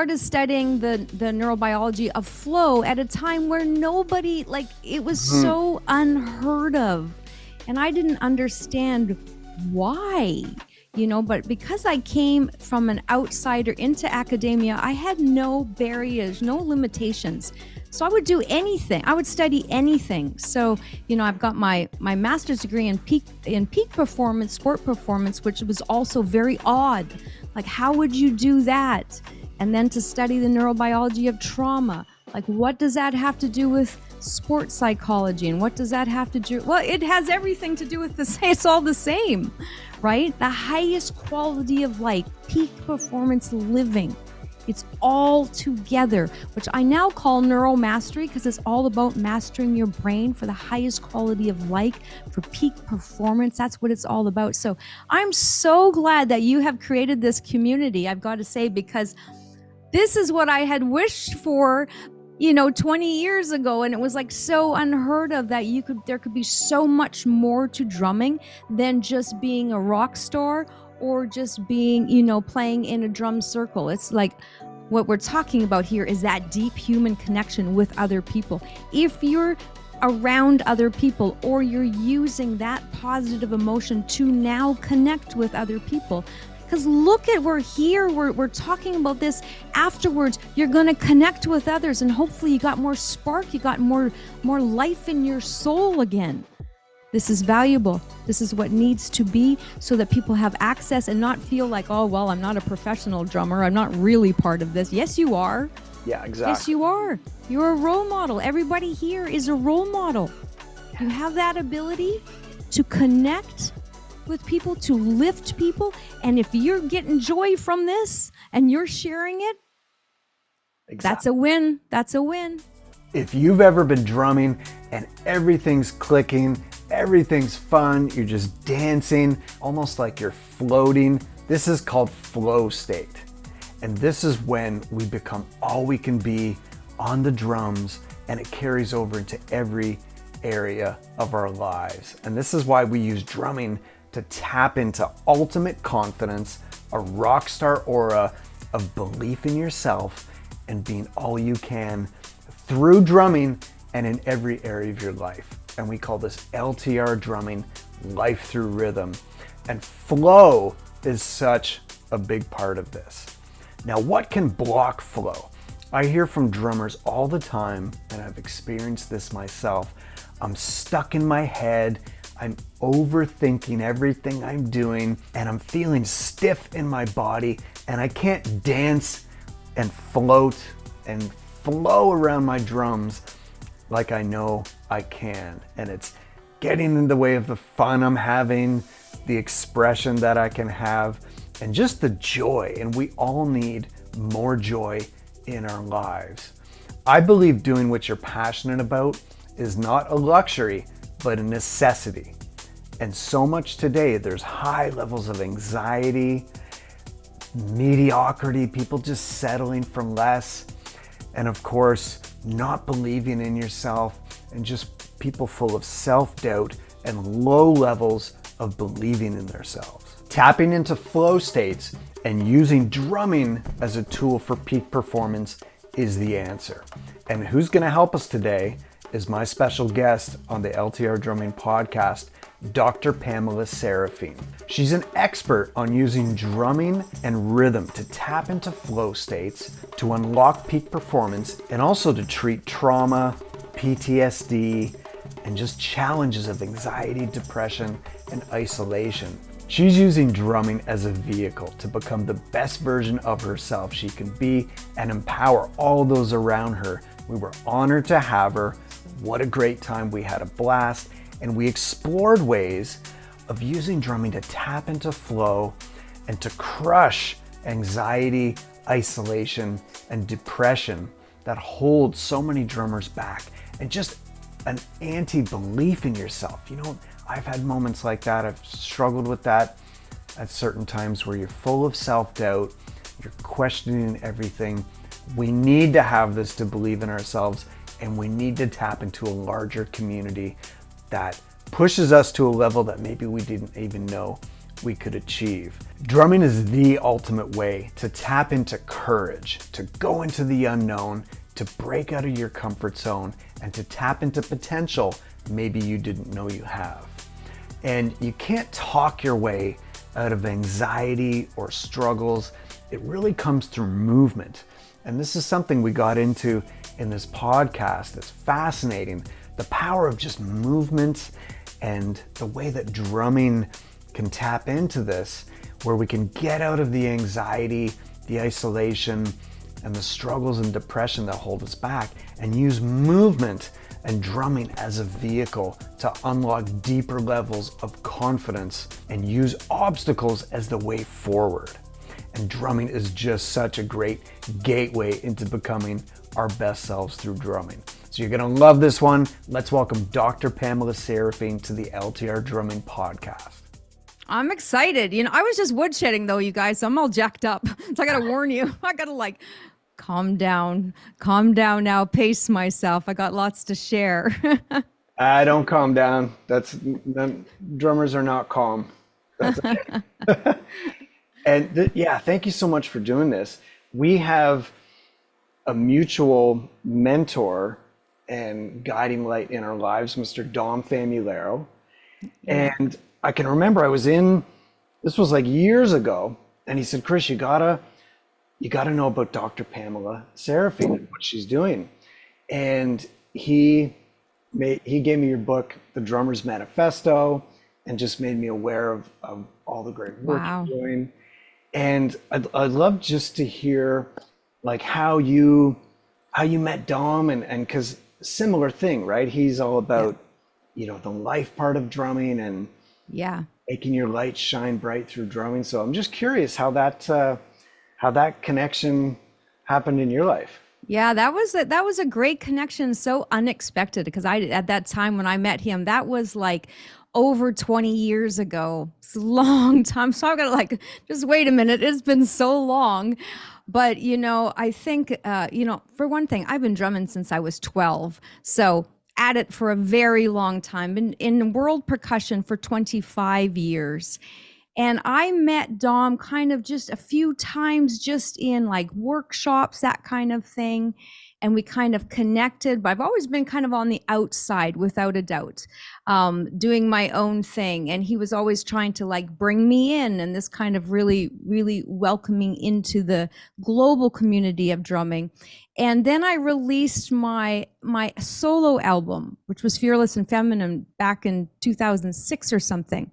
started studying the neurobiology of flow at a time where nobody, like, it was so unheard of. And I didn't understand why, but because I came from an outsider into academia, I had no barriers, no limitations. So I would do anything. I would study anything. So, I've got my master's degree in peak performance, sport performance, which was also very odd. Like, how would you do that? And then to study the neurobiology of trauma. Like, what does that have to do with sports psychology? And what does that have to do? Well, it has everything to do with the same. It's all the same, right? The highest quality of life, peak performance living. It's all together, which I now call neuromastery, because it's all about mastering your brain for the highest quality of life, for peak performance. That's what it's all about. So I'm so glad that you have created this community, I've got to say, because this is what I had wished for, 20 years ago. And it was like so unheard of that there could be so much more to drumming than just being a rock star or just being, playing in a drum circle. It's like what we're talking about here is that deep human connection with other people. If you're around other people, or you're using that positive emotion to now connect with other people, because look at, we're here, we're talking about this. Afterwards, you're going to connect with others, and hopefully you got more spark, you got more life in your soul again. This is valuable. This is what needs to be, so that people have access and not feel like, oh, well, I'm not a professional drummer, I'm not really part of this. Yes, you are. Yeah, exactly. Yes, you are. You're a role model. Everybody here is a role model. You have that ability to connect with people, to lift people. And if you're getting joy from this and you're sharing it, That's a win. That's a win. If you've ever been drumming and everything's clicking, everything's fun, you're just dancing, almost like you're floating, this is called flow state. And this is when we become all we can be on the drums, and it carries over into every area of our lives. And this is why we use drumming to tap into ultimate confidence, a rock star aura of belief in yourself and being all you can through drumming and in every area of your life. And we call this LTR drumming, life through rhythm. And flow is such a big part of this. Now, what can block flow? I hear from drummers all the time, and I've experienced this myself. I'm stuck in my head, I'm overthinking everything I'm doing, and I'm feeling stiff in my body, and I can't dance and float and flow around my drums like I know I can. And it's getting in the way of the fun I'm having, the expression that I can have, and just the joy. And we all need more joy in our lives. I believe doing what you're passionate about is not a luxury, but a necessity. And so much today, there's high levels of anxiety, mediocrity, people just settling for less, and of course, not believing in yourself, and just people full of self-doubt and low levels of believing in themselves. Tapping into flow states and using drumming as a tool for peak performance is the answer. And who's going to help us today is my special guest on the LTR Drumming Podcast, Dr. Pamela Lynn-Seraphine. She's an expert on using drumming and rhythm to tap into flow states, to unlock peak performance, and also to treat trauma, PTSD, and just challenges of anxiety, depression, and isolation. She's using drumming as a vehicle to become the best version of herself she can be and empower all those around her. We were honored to have her. What a great time. We had a blast, and we explored ways of using drumming to tap into flow and to crush anxiety, isolation, and depression that hold so many drummers back, and just an anti-belief in yourself. You know, I've had moments like that. I've struggled with that at certain times where you're full of self-doubt, you're questioning everything. We need to have this to believe in ourselves, and we need to tap into a larger community that pushes us to a level that maybe we didn't even know we could achieve. Drumming is the ultimate way to tap into courage, to go into the unknown, to break out of your comfort zone, and to tap into potential maybe you didn't know you have. And you can't talk your way out of anxiety or struggles. It really comes through movement. And this is something we got into in this podcast. It's fascinating. The power of just movement and the way that drumming can tap into this, where we can get out of the anxiety, the isolation, and the struggles and depression that hold us back, and use movement and drumming as a vehicle to unlock deeper levels of confidence and use obstacles as the way forward. And drumming is just such a great gateway into becoming our best selves through drumming. So you're gonna love this one. Let's welcome Dr. Pamela Seraphine to the LTR Drumming Podcast. I'm excited. I was just woodshedding though, you guys. So I'm all jacked up. So I gotta warn you. I gotta calm down now, pace myself. I got lots to share. I don't calm down. Drummers are not calm. That's okay. And yeah, thank you so much for doing this. We have a mutual mentor and guiding light in our lives, Mr. Dom Famularo. And I can remember this was like years ago, and he said, Chris, you gotta know about Dr. Pamela Seraphine and what she's doing. And he gave me your book, The Drummer's Manifesto, and just made me aware of all the great work you're doing. And I'd love just to hear how you met Dom, and because similar thing, right? He's all about the life part of drumming and making your light shine bright through drumming. So I'm just curious how that connection happened in your life. Yeah, that was a great connection, so unexpected, because at that time when I met him, that was over 20 years ago. It's a long time. So I've got to just wait a minute. It's been so long. But, I think, for one thing, I've been drumming since I was 12. So at it for a very long time. Been in world percussion for 25 years. And I met Dom kind of just a few times, just in workshops, that kind of thing. And we kind of connected, but I've always been kind of on the outside, without a doubt, doing my own thing. And he was always trying to bring me in, and this kind of really, really welcoming into the global community of drumming. And then I released my solo album, which was Fearless and Feminine, back in 2006 or something.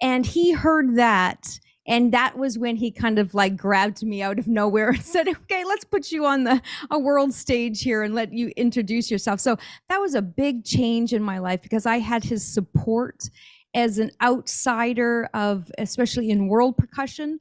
And he heard that. And that was when he kind of grabbed me out of nowhere and said, okay, let's put you on a world stage here and let you introduce yourself. So that was a big change in my life, because I had his support as an outsider especially in world percussion.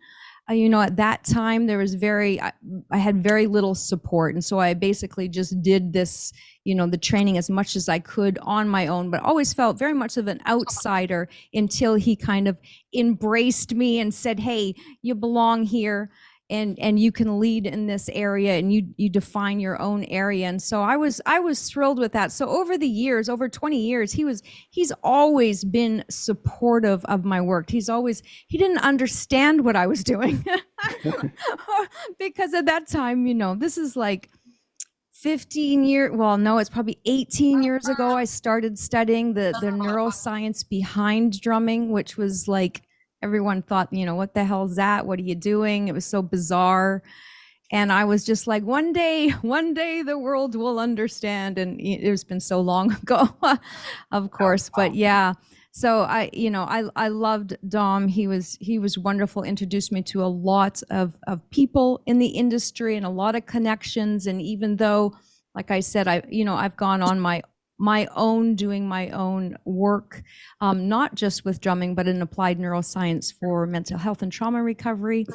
At that time there was I had very little support. And so I basically just did this, the training as much as I could on my own, but always felt very much of an outsider until he kind of embraced me and said, hey, you belong here, and you can lead in this area, and you define your own area. And so I was thrilled with that. So over the years, over 20 years, he's always been supportive of my work. He didn't understand what I was doing because at that time, this is 15 years, well, no, it's probably 18 years ago, I started studying the neuroscience behind drumming, which was everyone thought, what the hell is that? What are you doing? It was so bizarre. And I was just one day the world will understand. And it's been so long ago, of course, but yeah. So I loved Dom. He was wonderful, introduced me to a lot of people in the industry and a lot of connections. And even though, like I said, I've gone on my own, doing my own work, not just with drumming, but in applied neuroscience for mental health and trauma recovery.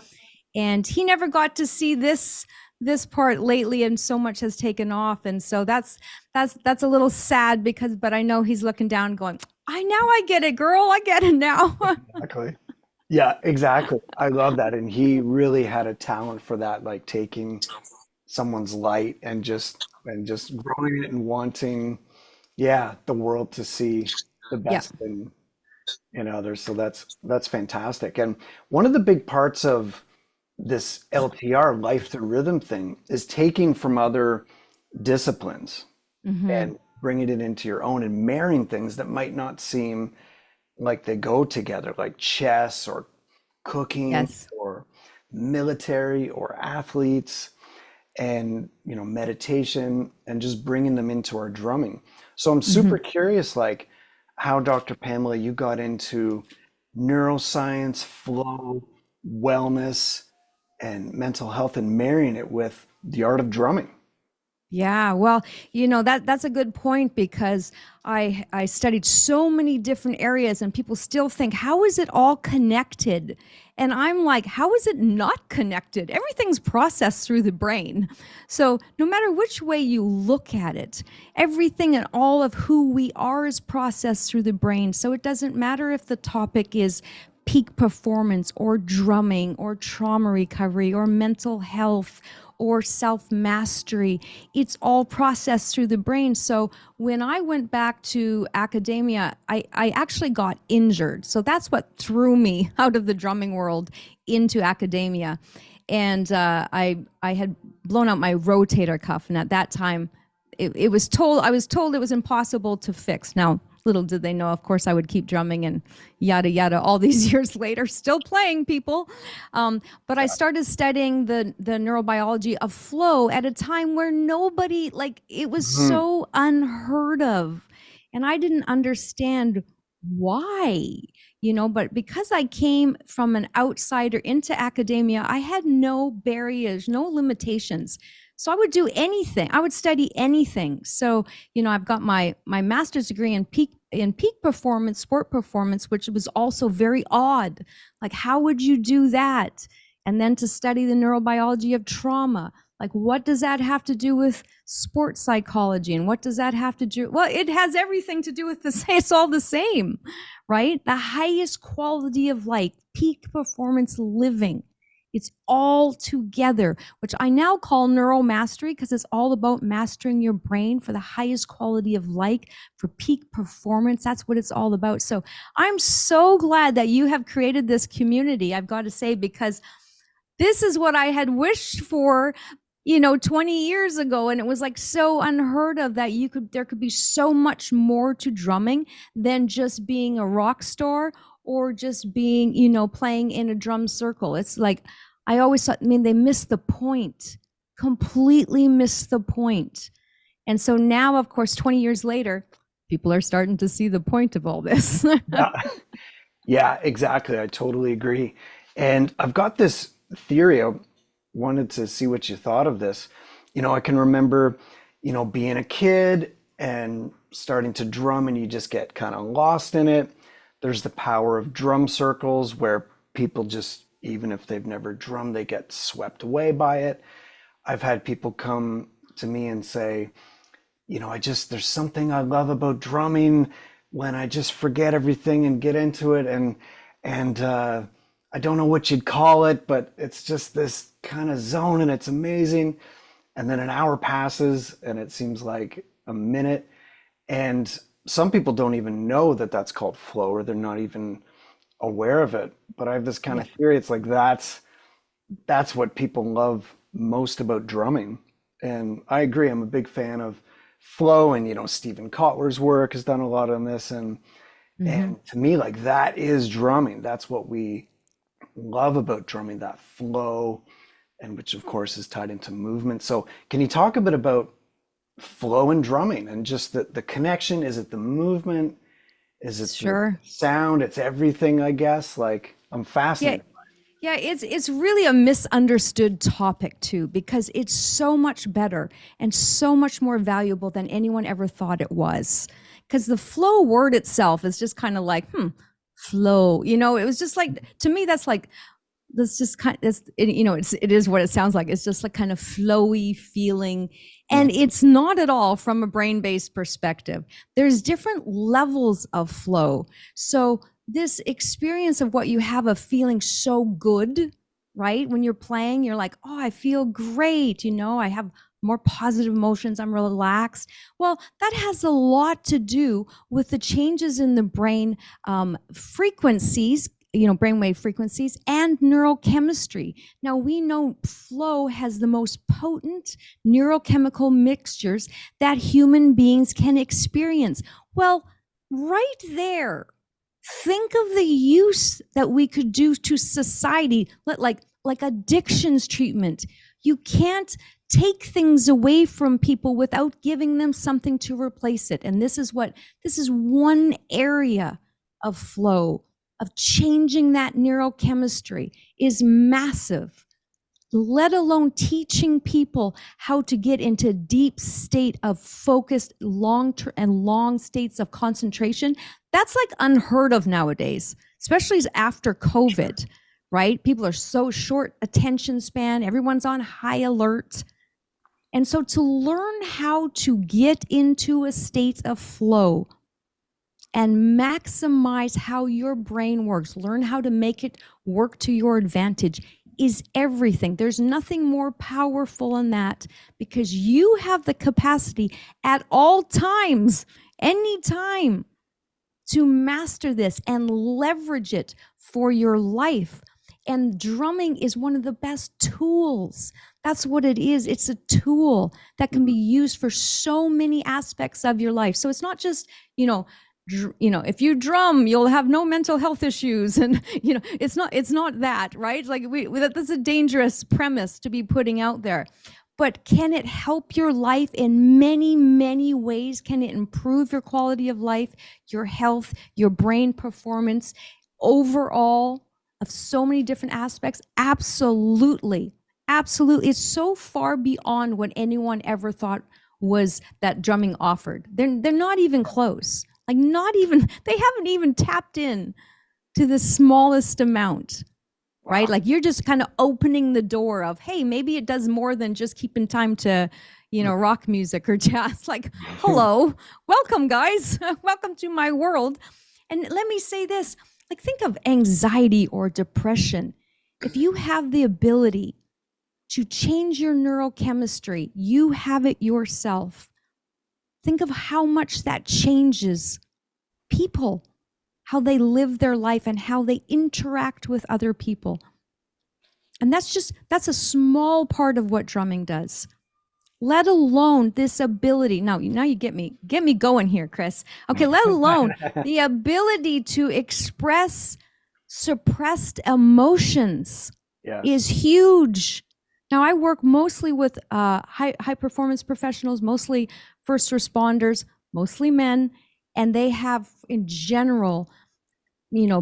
And he never got to see this part lately, and so much has taken off. And so that's a little sad, but I know he's looking down going, I get it, girl. I get it now. Exactly. Yeah, exactly. I love that. And he really had a talent for that, taking someone's light and just growing it and wanting, the world to see the best in others. So that's fantastic. And one of the big parts of this LTR, life through rhythm thing, is taking from other disciplines Hmm. and bringing it into your own and marrying things that might not seem like they go together, like chess or cooking Yes. or military or athletes, and meditation, and just bringing them into our drumming. So I'm Hmm. super curious, like how, Dr. Pamela, you got into neuroscience, flow, wellness, and mental health, and marrying it with the art of drumming. Yeah, well, that's a good point because I studied so many different areas and people still think, how is it all connected? And I'm like, how is it not connected? Everything's processed through the brain. So no matter which way you look at it, everything and all of who we are is processed through the brain. So it doesn't matter if the topic is peak performance or drumming or trauma recovery or mental health or self mastery. It's all processed through the brain. So when I went back to academia, I actually got injured. So that's what threw me out of the drumming world into academia. And I had blown out my rotator cuff. And at that time, I was told it was impossible to fix. Now, little did they know, of course, I would keep drumming and yada yada all these years later, still playing people. But I started studying the neurobiology of flow at a time where nobody, like, it was Mhm. so unheard of, and I didn't understand why. But because I came from an outsider into academia, I had no barriers, no limitations. So I would do anything. I would study anything. So, I've got my master's degree in peak performance, sport performance, which was also very odd. Like, how would you do that? And then to study the neurobiology of trauma. Like, what does that have to do with sports psychology? And what does that have to do? Well, it has everything to do with the same. It's all the same, right? The highest quality of life, peak performance living. It's all together, which I now call neuromastery because it's all about mastering your brain for the highest quality of life, for peak performance. That's what it's all about. So I'm so glad that you have created this community, I've got to say, because this is what I had wished for, 20 years ago. And it was like so unheard of that there could be so much more to drumming than just being a rock star or just being, playing in a drum circle. It's like, I always thought, I mean, they missed the point, completely missed the point. And so now, of course, 20 years later, people are starting to see the point of all this. Yeah, yeah, exactly. I totally agree. And I've got this theory. I wanted to see what you thought of this. I can remember, being a kid and starting to drum, and you just get kind of lost in it. There's the power of drum circles where people just, even if they've never drummed, they get swept away by it. I've had people come to me and say, there's something I love about drumming when I just forget everything and get into it. And I don't know what you'd call it, but it's just this kind of zone and it's amazing. And then an hour passes and it seems like a minute. And some people don't even know that that's called flow, or they're not even aware of it. But I have this kind Yeah. of theory. It's like that's what people love most about drumming. And I agree. I'm a big fan of flow, and Stephen Kotler's work has done a lot on this. And Hmm. and to me, like, that is drumming. That's what we love about drumming, that flow, and which of course is tied into movement. So can you talk a bit about flow and drumming and just the connection? Is it the movement? Is it the Sure. sound? It's everything, I guess. Like, I'm Yeah. fascinated. Yeah, it's really a misunderstood topic too, because it's so much better and so much more valuable than anyone ever thought it was. Because the flow word itself is just kind of like, flow. It was just like, to me, that's like, that's just kind of, it is what it sounds like. It's just like kind of flowy feeling. And Mhm. it's not at all from a brain-based perspective. There's different levels of flow. So this experience of what you have of feeling so good, right? When you're playing, you're like, oh, I feel great. I have more positive emotions. I'm relaxed. Well, that has a lot to do with the changes in the brain frequencies, brainwave frequencies and neurochemistry. Now, we know flow has the most potent neurochemical mixtures that human beings can experience. Well, right there, think of the use that we could do to society, like addictions treatment. You can't take things away from people without giving them something to replace it. And this is one area of flow, of changing that neurochemistry, is massive, let alone teaching people how to get into deep state of focused long states of concentration. That's like unheard of nowadays, especially after COVID, right? People are so short attention span. Everyone's on high alert. And so to learn how to get into a state of flow and maximize how your brain works, learn how to make it work to your advantage, is everything. There's nothing more powerful than that, because you have the capacity at all times, anytime, to master this and leverage it for your life. And drumming is one of the best tools. That's what it is. It's a tool that can be used for so many aspects of your life. So it's not just, if you drum, you'll have no mental health issues. And, it's not that, right? Like that's a dangerous premise to be putting out there. But can it help your life in many, many ways? Can it improve your quality of life, your health, your brain performance, overall, of so many different aspects? Absolutely. Absolutely. It's so far beyond what anyone ever thought was that drumming offered. They're not even close. Like they haven't even tapped in to the smallest amount. Right? Like you're just kind of opening the door of, hey, maybe it does more than just keeping time to, rock music or jazz. Like, hello, welcome guys. Welcome to my world. And let me say this, like think of anxiety or depression. If you have the ability to change your neurochemistry, you have it yourself. Think of how much that changes people, how they live their life and how they interact with other people. And that's a small part of what drumming does, let alone this ability. Now you get me going here, Chris. Okay, let alone the ability to express suppressed emotions. Yes. Is huge. Now I work mostly with high performance professionals, mostly first responders, mostly men, and they have in general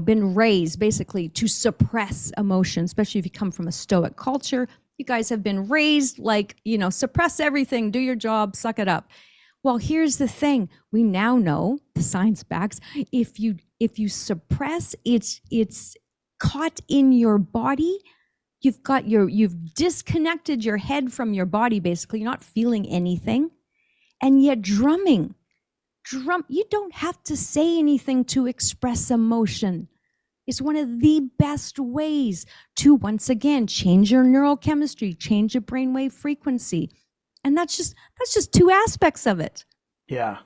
been raised basically to suppress emotion, especially if you come from a stoic culture. You guys have been raised like, suppress everything, do your job, suck it up. Well, here's the thing. We now know, the science backs, if you suppress, it's caught in your body. You've disconnected your head from your body, basically. You're not feeling anything. And yet you don't have to say anything to express emotion. It's one of the best ways to, once again, change your neurochemistry, change your brainwave frequency. And that's just two aspects of it. Yeah.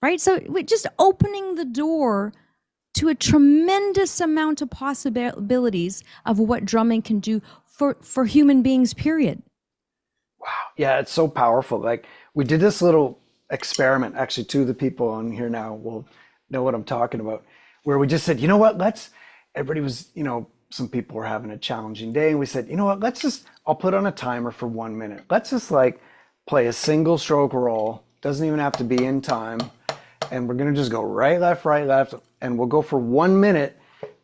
Right? So we're just opening the door to a tremendous amount of possibilities of what drumming can do for human beings, period. Wow. Yeah, it's so powerful. Like we did this little experiment, actually, to the people on here now will know what I'm talking about, where we just said, you know what, everybody was, some people were having a challenging day, and we said, you know what, I'll put on a timer for 1 minute. Let's just play a single stroke roll. Doesn't even have to be in time. And we're going to just go right, left, and we'll go for 1 minute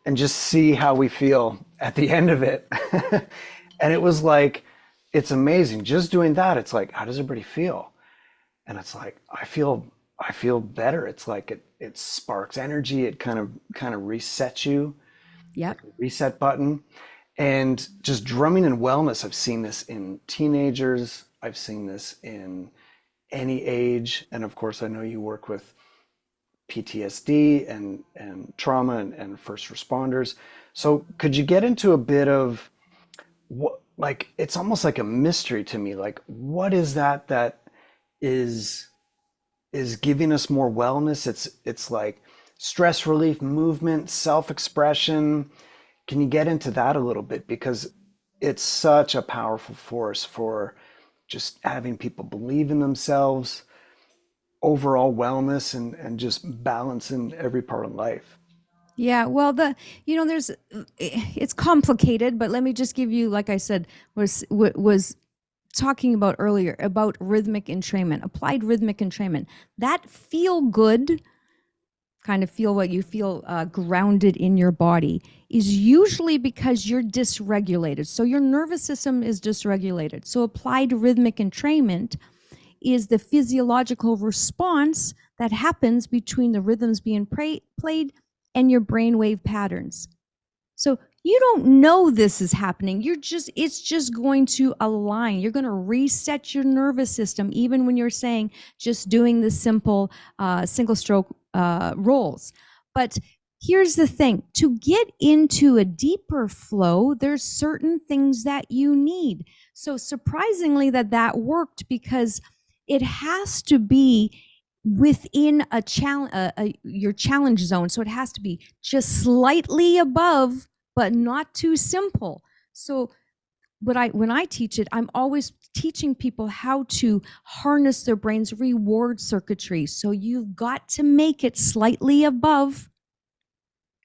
and just see how we feel at the end of it. And it was like, it's amazing. Just doing that, it's like, how does everybody feel? And it's like, I feel better. It's like it sparks energy. It kind of resets you. Yeah. Like reset button. And just drumming and wellness, I've seen this in teenagers. I've seen this in any age. And of course, I know you work with PTSD and trauma and first responders. So could you get into a bit of like it's almost like a mystery to me. Like, what is that is giving us more wellness? It's like stress relief, movement, self-expression. Can you get into that a little bit? Because it's such a powerful force for just having people believe in themselves, overall wellness, and just balance in every part of life. Yeah, well, there's it's complicated, but let me just give you, like I said, was talking about earlier about rhythmic entrainment, applied rhythmic entrainment. That feel good, kind of feel what you feel grounded in your body, is usually because you're dysregulated. So your nervous system is dysregulated. So applied rhythmic entrainment is the physiological response that happens between the rhythms being played and your brainwave patterns. So you don't know this is happening. It's just going to align. You're going to reset your nervous system, even when you're saying just doing the simple single stroke rolls. But here's the thing: to get into a deeper flow, there's certain things that you need. So surprisingly, that worked, because it has to be within a challenge, your challenge zone. So it has to be just slightly above, but not too simple. So when I teach it, I'm always teaching people how to harness their brain's reward circuitry. So you've got to make it slightly above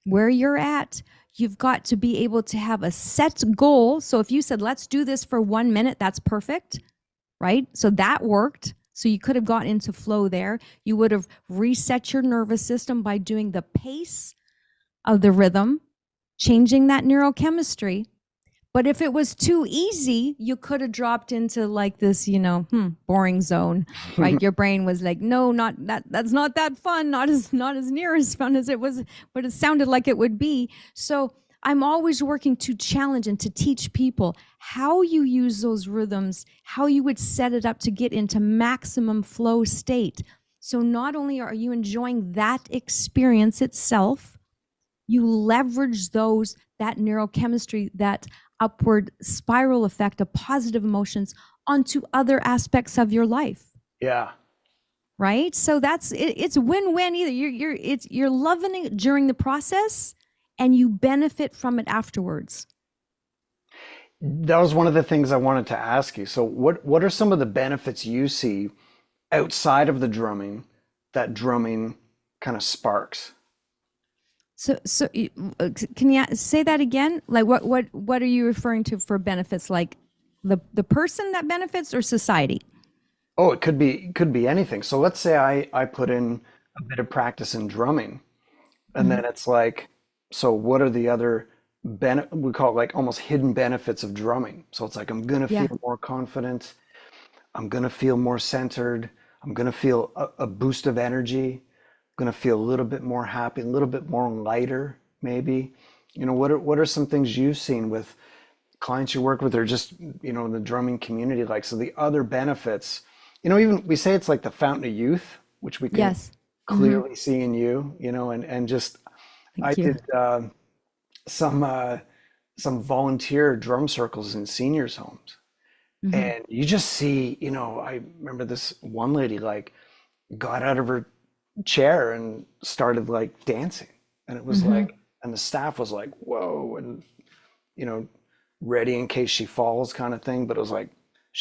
where you're at. You've got to be able to have a set goal. So if you said, let's do this for 1 minute, that's perfect, right? So that worked. So you could have gotten into flow there. You would have reset your nervous system by doing the pace of the rhythm, changing that neurochemistry. But if it was too easy, you could have dropped into like this, boring zone, right? Your brain was like, no, not that. That's not that fun. Not as near as fun as it was, but it sounded like it would be. So I'm always working to challenge and to teach people how you use those rhythms, how you would set it up to get into maximum flow state. So not only are you enjoying that experience itself, you leverage that neurochemistry, that upward spiral effect of positive emotions onto other aspects of your life. Yeah. Right? So it's win-win either. You're loving it during the process, and you benefit from it afterwards. That was one of the things I wanted to ask you. So what are some of the benefits you see outside of the drumming that drumming kind of sparks? So can you say that again? Like what are you referring to for benefits? Like the person that benefits, or society? Oh, it could be anything. So let's say I put in a bit of practice in drumming, and then it's like, so what are the other we call it like almost hidden benefits of drumming? So it's like, I'm gonna feel more confident, I'm gonna feel more centered, I'm gonna feel a boost of energy, I'm gonna feel a little bit more happy, a little bit more lighter, maybe. What are some things you've seen with clients you work with, or just, in the drumming community? Like, so the other benefits, even we say it's like the fountain of youth, which we can clearly see in you, and just, I did some volunteer drum circles in seniors' homes. And you just see, I remember this one lady like got out of her chair and started like dancing. And it was like, and the staff was like, whoa, and, ready in case she falls kind of thing. But it was like,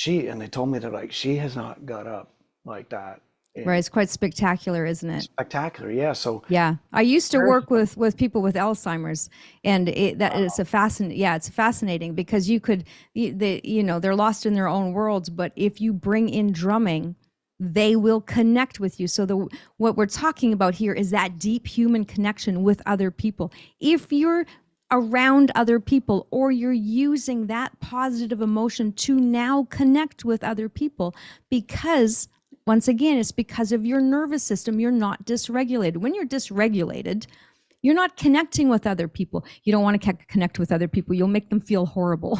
and they told me that like, she has not got up like that. Right, it's quite spectacular, isn't it? Spectacular, yeah. So yeah, I used to work with people with Alzheimer's, and it's it's fascinating, because they're lost in their own worlds, but if you bring in drumming, they will connect with you. So what we're talking about here is that deep human connection with other people. If you're around other people, or you're using that positive emotion to now connect with other people, because once again, it's because of your nervous system. You're not dysregulated. When you're dysregulated, you're not connecting with other people. You don't want to connect with other people. You'll make them feel horrible,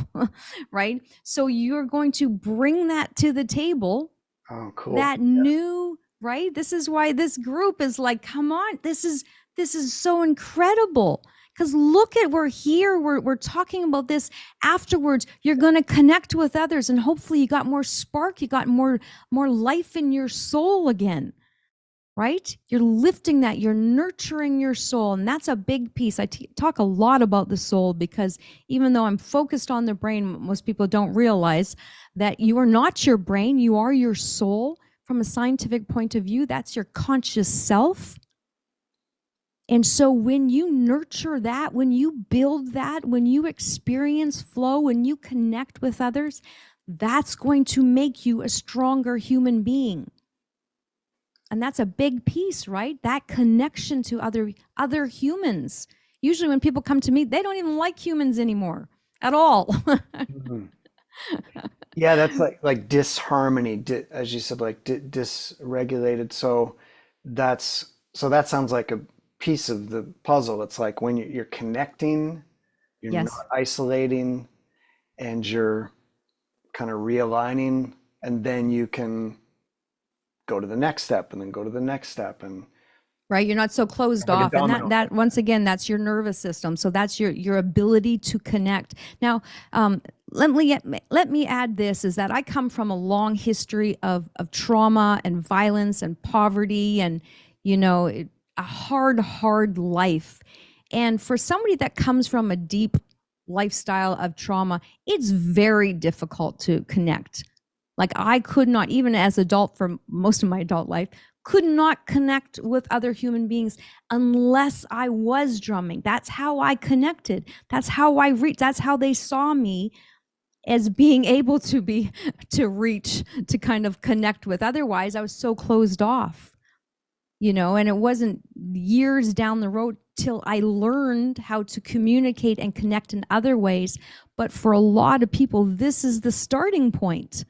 right? So you're going to bring that to the table. Oh, cool. That new, right? This is why this group is like, come on, this is This is so incredible. Because look at, we're here, we're talking about this. Afterwards, you're going to connect with others, and hopefully you got more spark, you got more life in your soul again, right? You're lifting that, you're nurturing your soul. And that's a big piece. I talk a lot about the soul, because even though I'm focused on the brain, most people don't realize that you are not your brain, you are your soul. From a scientific point of view, that's your conscious self. And so when you nurture that, when you build that, when you experience flow, when you connect with others, that's going to make you a stronger human being. And that's a big piece, right? That connection to other humans. Usually when people come to me, they don't even like humans anymore at all. Mhm. Yeah, that's like disharmony, as you said, like dysregulated. So that sounds like a piece of the puzzle. It's like when you're connecting, you're not Yes. isolating, and you're kind of realigning, and then you can go to the next step, and then go to the next step, and Right, you're not so closed like a off, and that domino. that once again, that's your nervous system. So that's your ability to connect. Now, let me add this: is that I come from a long history of trauma and violence and poverty, and a hard life. And for somebody that comes from a deep lifestyle of trauma, it's very difficult to connect. Like, I could not, even as adult, for most of my adult life, could not connect with other human beings unless I was drumming. That's how I connected. That's how I reached. That's how they saw me, as being able to reach, to kind of connect with. Otherwise, I was so closed off, and it wasn't years down the road till I learned how to communicate and connect in other ways. But for a lot of people, this is the starting point.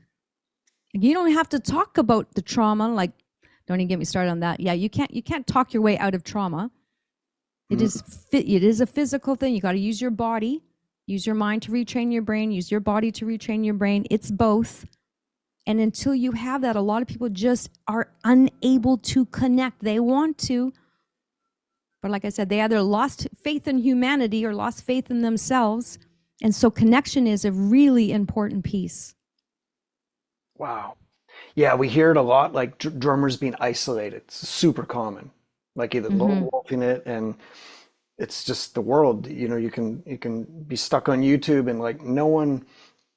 You don't have to talk about the trauma. Like, don't even get me started on that. Yeah, you can't talk your way out of trauma. It Mhm. is a physical thing. You got to use your body, use your mind to retrain your brain, use your body to retrain your brain. It's both. And until you have that, a lot of people just are unable to connect. They want to, but like I said, they either lost faith in humanity or lost faith in themselves. And so connection is a really important piece. Wow. Yeah, we hear it a lot, like drummers being isolated. It's super common, like either lone Mm-hmm. wolfing it, and it's just the world. You can be stuck on YouTube, and like no one.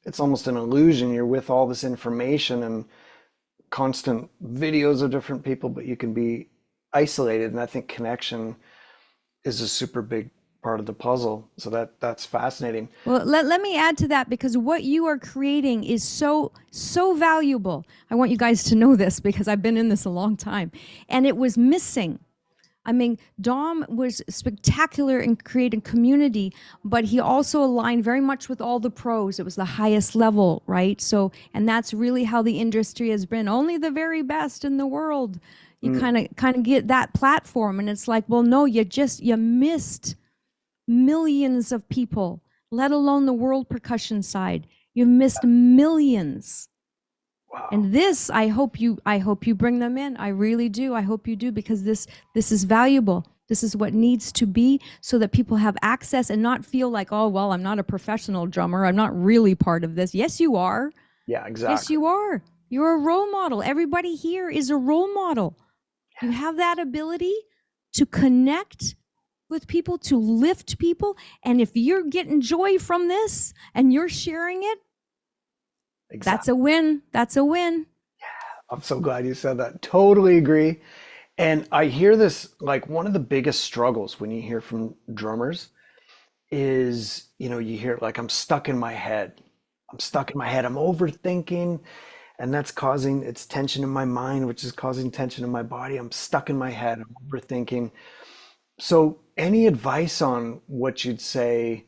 It's almost an illusion. You're with all this information and constant videos of different people, but you can be isolated. And I think connection is a super big part of the puzzle. So that's fascinating. Well, let me add to that, because what you are creating is so valuable. I want you guys to know this, because I've been in this a long time, and it was missing. I mean, Dom was spectacular in creating community, but he also aligned very much with all the pros. It was the highest level, right? So, and that's really how the industry has been. Only the very best in the world. You Mm, kind of get that platform, and it's like, well, no, you missed millions of people, let alone the world percussion side. You've missed millions. wow. And this, I hope you bring them in. I really do. I hope you do, because this is valuable. This is what needs to be, so that people have access and not feel like, oh, well, I'm not a professional drummer, I'm not really part of this. Yes, you are. Yeah, Yes, exactly. you are. You're a role model. Everybody here is a role model. You have that ability to connect with people, to lift people. And if you're getting joy from this and you're sharing it, that's Exactly. a win. That's a win. I'm so glad you said that. Totally agree. And I hear this, like one of the biggest struggles when you hear from drummers is, you hear like, I'm stuck in my head. I'm stuck in my head. I'm overthinking, and that's causing it's tension in my mind, which is causing tension in my body. I'm stuck in my head. I'm overthinking. So, any advice on what you'd say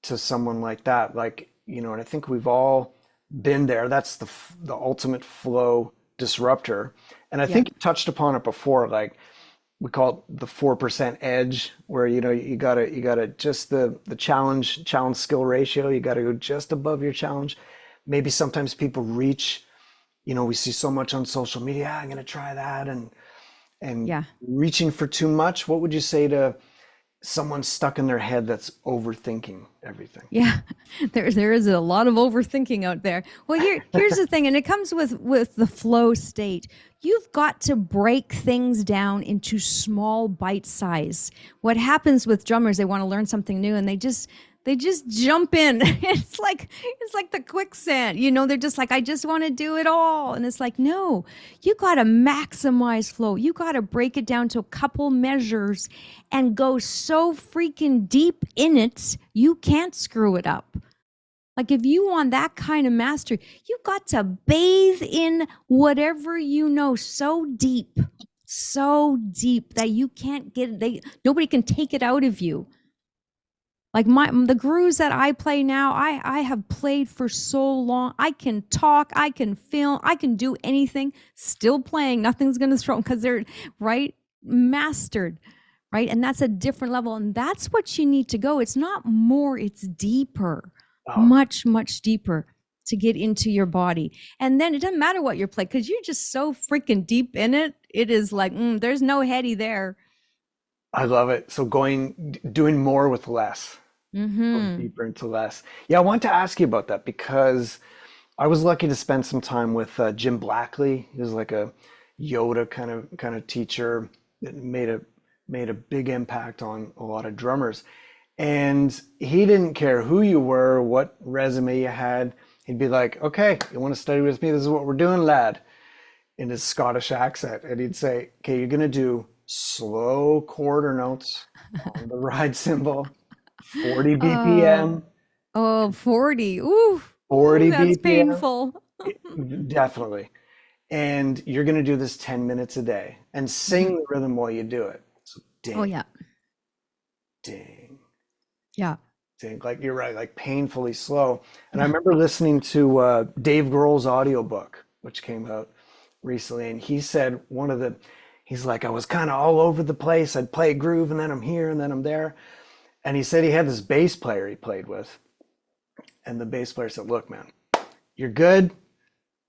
to someone like that? Like, and I think we've all been there. That's the ultimate flow disruptor. And I Yep. think you touched upon it before, like we call it the 4% edge, where you gotta just the challenge skill ratio, you gotta go just above your challenge. Maybe sometimes people reach, we see so much on social media, "Ah, I'm gonna try that," and and Yeah. reaching for too much. What would you say to someone stuck in their head that's overthinking everything? Yeah, there is a lot of overthinking out there. Well, here's the thing, and it comes with the flow state. You've got to break things down into small bite size. What happens with drummers, they want to learn something new and they just jump in. It's like the quicksand. They're just like, I just want to do it all. And it's like, no, you got to maximize flow. You got to break it down to a couple measures and go so freaking deep in it, you can't screw it up. Like if you want that kind of mastery, you got to bathe in whatever so deep that you can't get it. Nobody can take it out of you. Like the grooves that I play now, I have played for so long. I can talk, I can film, I can do anything, still playing. Nothing's going to throw because they're mastered, right? And that's a different level. And that's what you need to go. It's not more, it's deeper, much, much deeper to get into your body. And then it doesn't matter what you're playing because you're just so freaking deep in it. It is like, there's no heady there. I love it. So doing more with less, going deeper into less. Yeah, I want to ask you about that because I was lucky to spend some time with Jim Blackley. He was like a Yoda kind of teacher that made a big impact on a lot of drummers. And he didn't care who you were, what resume you had. He'd be like, "Okay, you want to study with me? This is what we're doing, lad," in his Scottish accent. And he'd say, "Okay, you're going to do slow quarter notes on the ride cymbal, 40 BPM." Oh, 40. Ooh, 40 that's BPM. painful. Definitely. And you're going to do this 10 minutes a day and sing the rhythm while you do it. So ding, Oh, yeah. ding, Yeah. ding. Like you're right, like painfully slow. And I remember listening to Dave Grohl's audiobook, which came out recently. And he said he's like, I was kind of all over the place. I'd play a groove and then I'm here and then I'm there. And he said he had this bass player he played with. And the bass player said, "Look, man, you're good,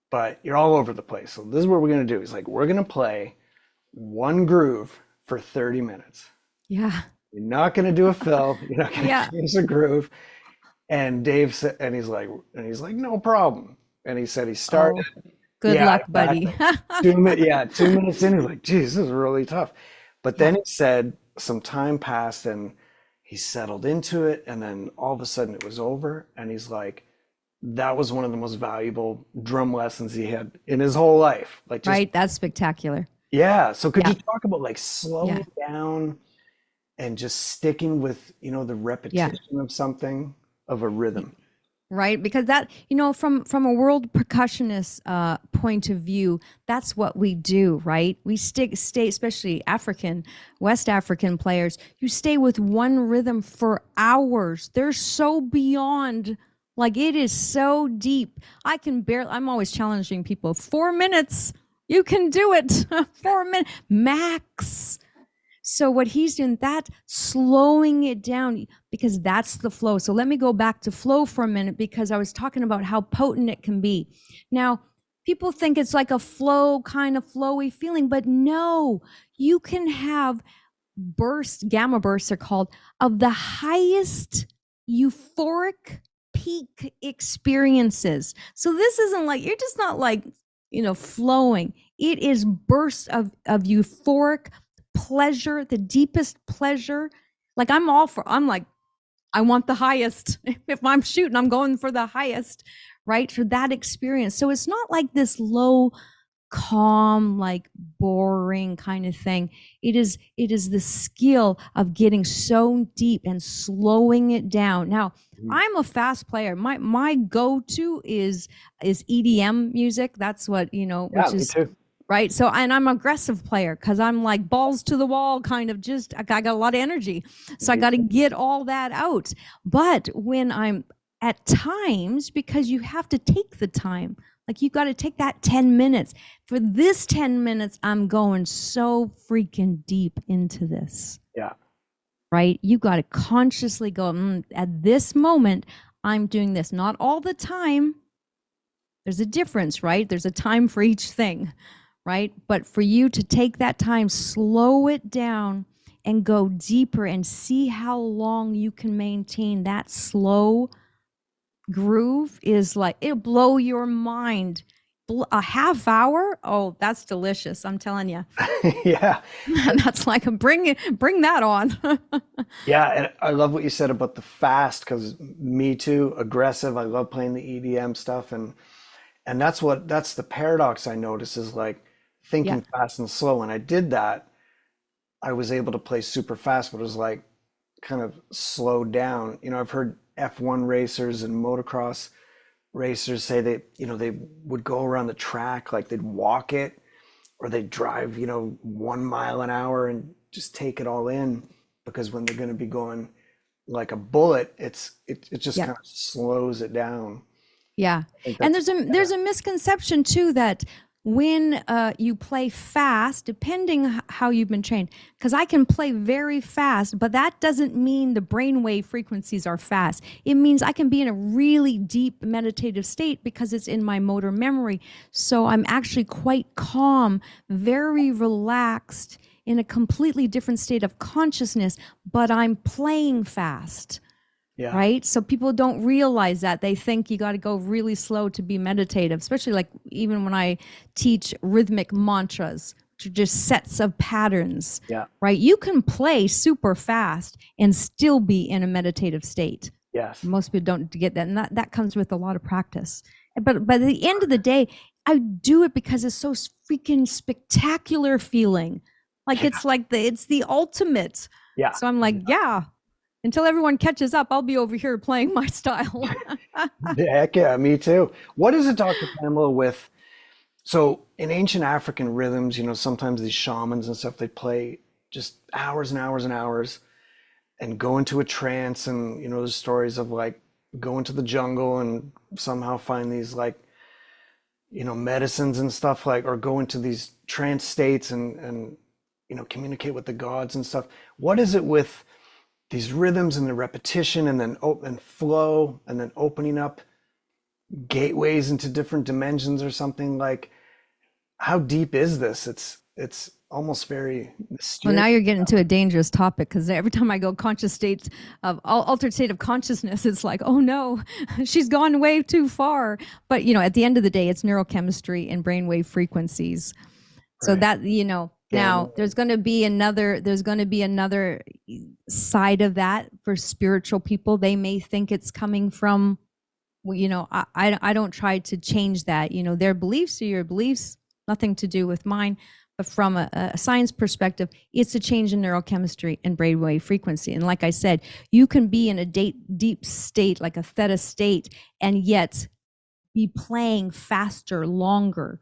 but you're all over the place. So this is what we're going to do." He's like, "We're going to play one groove for 30 minutes. Yeah. You're not going to do a fill. You're not going to change the groove." And Dave said, and he's like, "No problem." And he said he started. Good luck, buddy. 2 minutes. 2 minutes in, he's like, "Geez, this is really tough." But then he said some time passed and he settled into it. And then all of a sudden it was over. And he's like, that was one of the most valuable drum lessons he had in his whole life. Like, Right. That's spectacular. Yeah. So could you talk about like slowing down and just sticking with, the repetition of something, of a rhythm? Right, because that, from a world percussionist point of view, that's what we do, right? We stay, especially West African players, you stay with one rhythm for hours. They're so beyond, like it is so deep. I'm always challenging people, 4 minutes, you can do it, 4 minutes, max. So what he's doing, that slowing it down, because that's the flow. So let me go back to flow for a minute, because I was talking about how potent it can be. Now, people think it's like a flow, kind of flowy feeling, but no, you can have gamma bursts are called, of the highest euphoric peak experiences. So this isn't like, you're just not like, flowing. It is bursts of euphoric pleasure, the deepest pleasure. Like I'm like, I want the highest. If I'm shooting, I'm going for the highest, right? For that experience. So it's not like this low, calm, like boring kind of thing. It is the skill of getting so deep and slowing it down. Now, I'm a fast player. My go-to is EDM music. That's what, which is me too. Right. So, and I'm an aggressive player because I'm like balls to the wall, kind of I got a lot of energy. So I got to get all that out. But when I'm at times, because you have to take the time, like you got to take that 10 minutes. For this 10 minutes, I'm going so freaking deep into this. Yeah. Right. You got to consciously go, at this moment, I'm doing this. Not all the time. There's a difference, right? There's a time for each thing. right? But for you to take that time, slow it down and go deeper and see how long you can maintain that slow groove is like, it'll blow your mind. A half hour? Oh, that's delicious. I'm telling you. Yeah. That's like bring that on. Yeah, and I love what you said about the fast because me too, aggressive. I love playing the EDM stuff and that's the paradox I notice is like Yeah. thinking fast and slow. And I did that. I was able to play super fast, but it was like kind of slowed down. You know, I've heard F1 racers and motocross racers say they would go around the track like they'd walk it or they'd drive, 1 mile an hour and just take it all in because when they're going to be going like a bullet, it just Yeah. kind of slows it down. Yeah. I think And that's there's a misconception too that when you play fast, depending how you've been trained, because I can play very fast, but that doesn't mean the brainwave frequencies are fast. It means I can be in a really deep meditative state because it's in my motor memory. So I'm actually quite calm, very relaxed, in a completely different state of consciousness, but I'm playing fast. yeah. Right? So people don't realize that. They think you got to go really slow to be meditative, especially like even when I teach rhythmic mantras, just sets of patterns, Yeah. right? You can play super fast and still be in a meditative state. Yes. Most people don't get that. And that comes with a lot of practice. But by the end of the day, I do it because it's so freaking spectacular feeling. Like it's like it's the ultimate. Yeah. So I'm like, yeah, until everyone catches up, I'll be over here playing my style. Heck yeah, me too. What is it, Dr. Pamela, with so in ancient African rhythms, sometimes these shamans and stuff, they play just hours and hours and hours and go into a trance and there's stories of like go into the jungle and somehow find these like medicines and stuff like or go into these trance states and communicate with the gods and stuff. What is it with these rhythms and the repetition and then open flow and then opening up gateways into different dimensions or something? Like how deep is this? It's almost very Well, now mysterious. you're getting to a dangerous topic because every time I go conscious state of altered state of consciousness, it's like, oh no, she's gone way too far. But at the end of the day, it's neurochemistry and brainwave frequencies. So Right. that Yeah. now there's going to be another side of that for spiritual people. They may think it's coming from, I don't try to change that. Their beliefs are your beliefs, nothing to do with mine. But from a science perspective, it's a change in neurochemistry and brainwave frequency. And like I said, you can be in a deep state, like a theta state, and yet be playing faster, longer.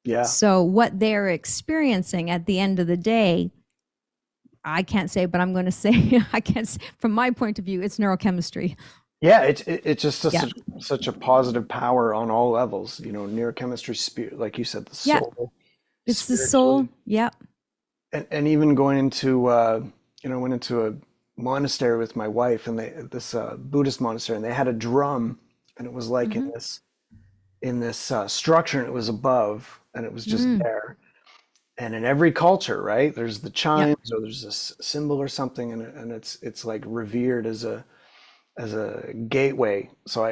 Yeah. So what they're experiencing at the end of the day, I can't say, but I'm going to say, I can't say, from my point of view, it's neurochemistry. Yeah, it's just Yeah. such a positive power on all levels, neurochemistry, spirit, like you said, the Yeah. soul, It's the soul. spiritually. Yeah. And even going into, went into a monastery with my wife and this Buddhist monastery and they had a drum and it was like Mm-hmm. in this structure and it was above and it was just Mm. there. And in every culture, right, there's the Yeah. chimes or there's a symbol or something and it's like revered as a gateway. So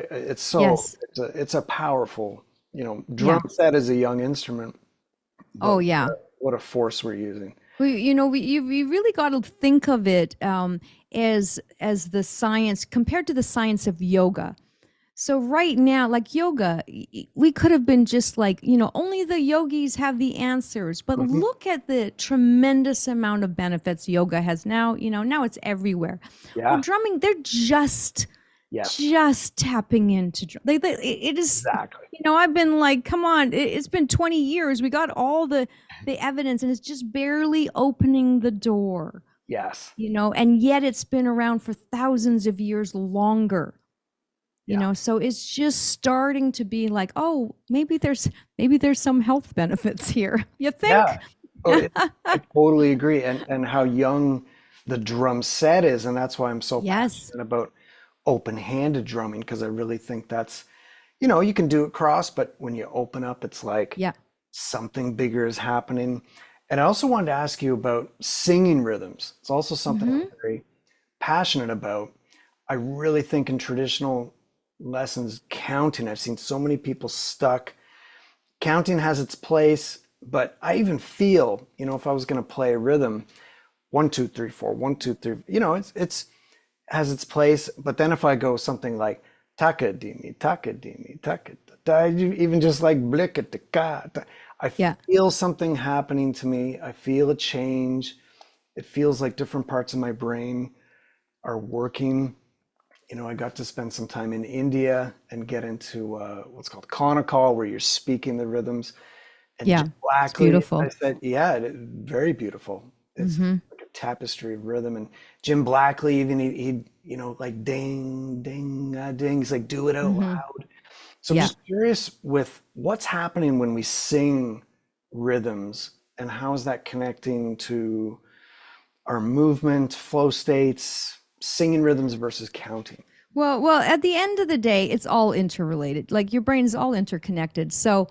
Yes. it's a powerful, Yeah. drum set is a young instrument, but Oh, yeah. what a force we're using. Well, you really got to think of it as the science compared to the science of yoga. So right now, like yoga, we could have been just like, only the yogis have the answers. But Mhm. look at the tremendous amount of benefits yoga has now. Now it's everywhere. Well, Yeah. drumming, they're just Yes. tapping into it is. Exactly. I've been like, come on, it's been 20 years. We got all the evidence, and it's just barely opening the door. Yes. And yet it's been around for thousands of years longer. Yeah. So it's just starting to be like, oh, maybe there's some health benefits here. You think? Yeah. Oh, I totally agree. And how young the drum set is. And that's why I'm so Yes. passionate about open-handed drumming, because I really think that's, you can do it cross, but when you open up, it's like Yeah. something bigger is happening. And I also wanted to ask you about singing rhythms. It's also something I'm very passionate about. I really think in traditional lessons, counting, I've seen so many people stuck. Counting has its place, but I even feel, if I was going to play a rhythm, 1, 2, 3, 4, 1, 2, 3, it's has its place. But then if I go something like takadimi, takadimi, takadimi, even just like blikataka, I Yeah. feel something happening to me. I feel a change. It feels like different parts of my brain are working. I got to spend some time in India and get into what's called Konakal, where you're speaking the rhythms. And Yeah. Jim It's Blackley, I beautiful. said, yeah, very beautiful. It's Hmm. like a tapestry of rhythm. And Jim Blackley, even he'd like ding, ding, ding. He's like, do it out Hmm. loud. So I'm Yeah. just curious with what's happening when we sing rhythms and how is that connecting to our movement, flow states, singing rhythms versus counting? Well, at the end of the day, it's all interrelated. Like your brain is all interconnected. So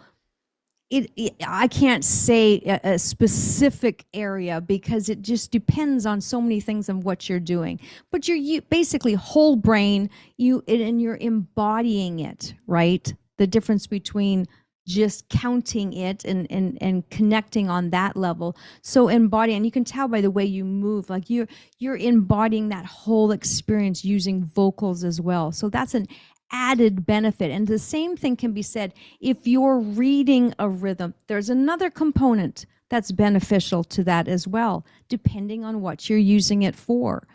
I can't say a specific area because it just depends on so many things and what you're doing. But you basically whole brain, and you're embodying it, right? The difference between just counting it and connecting on that level. So embodying, and you can tell by the way you move, like you're embodying that whole experience using vocals as well. So that's an added benefit. And the same thing can be said if you're reading a rhythm. There's another component that's beneficial to that as well, depending on what you're using it for.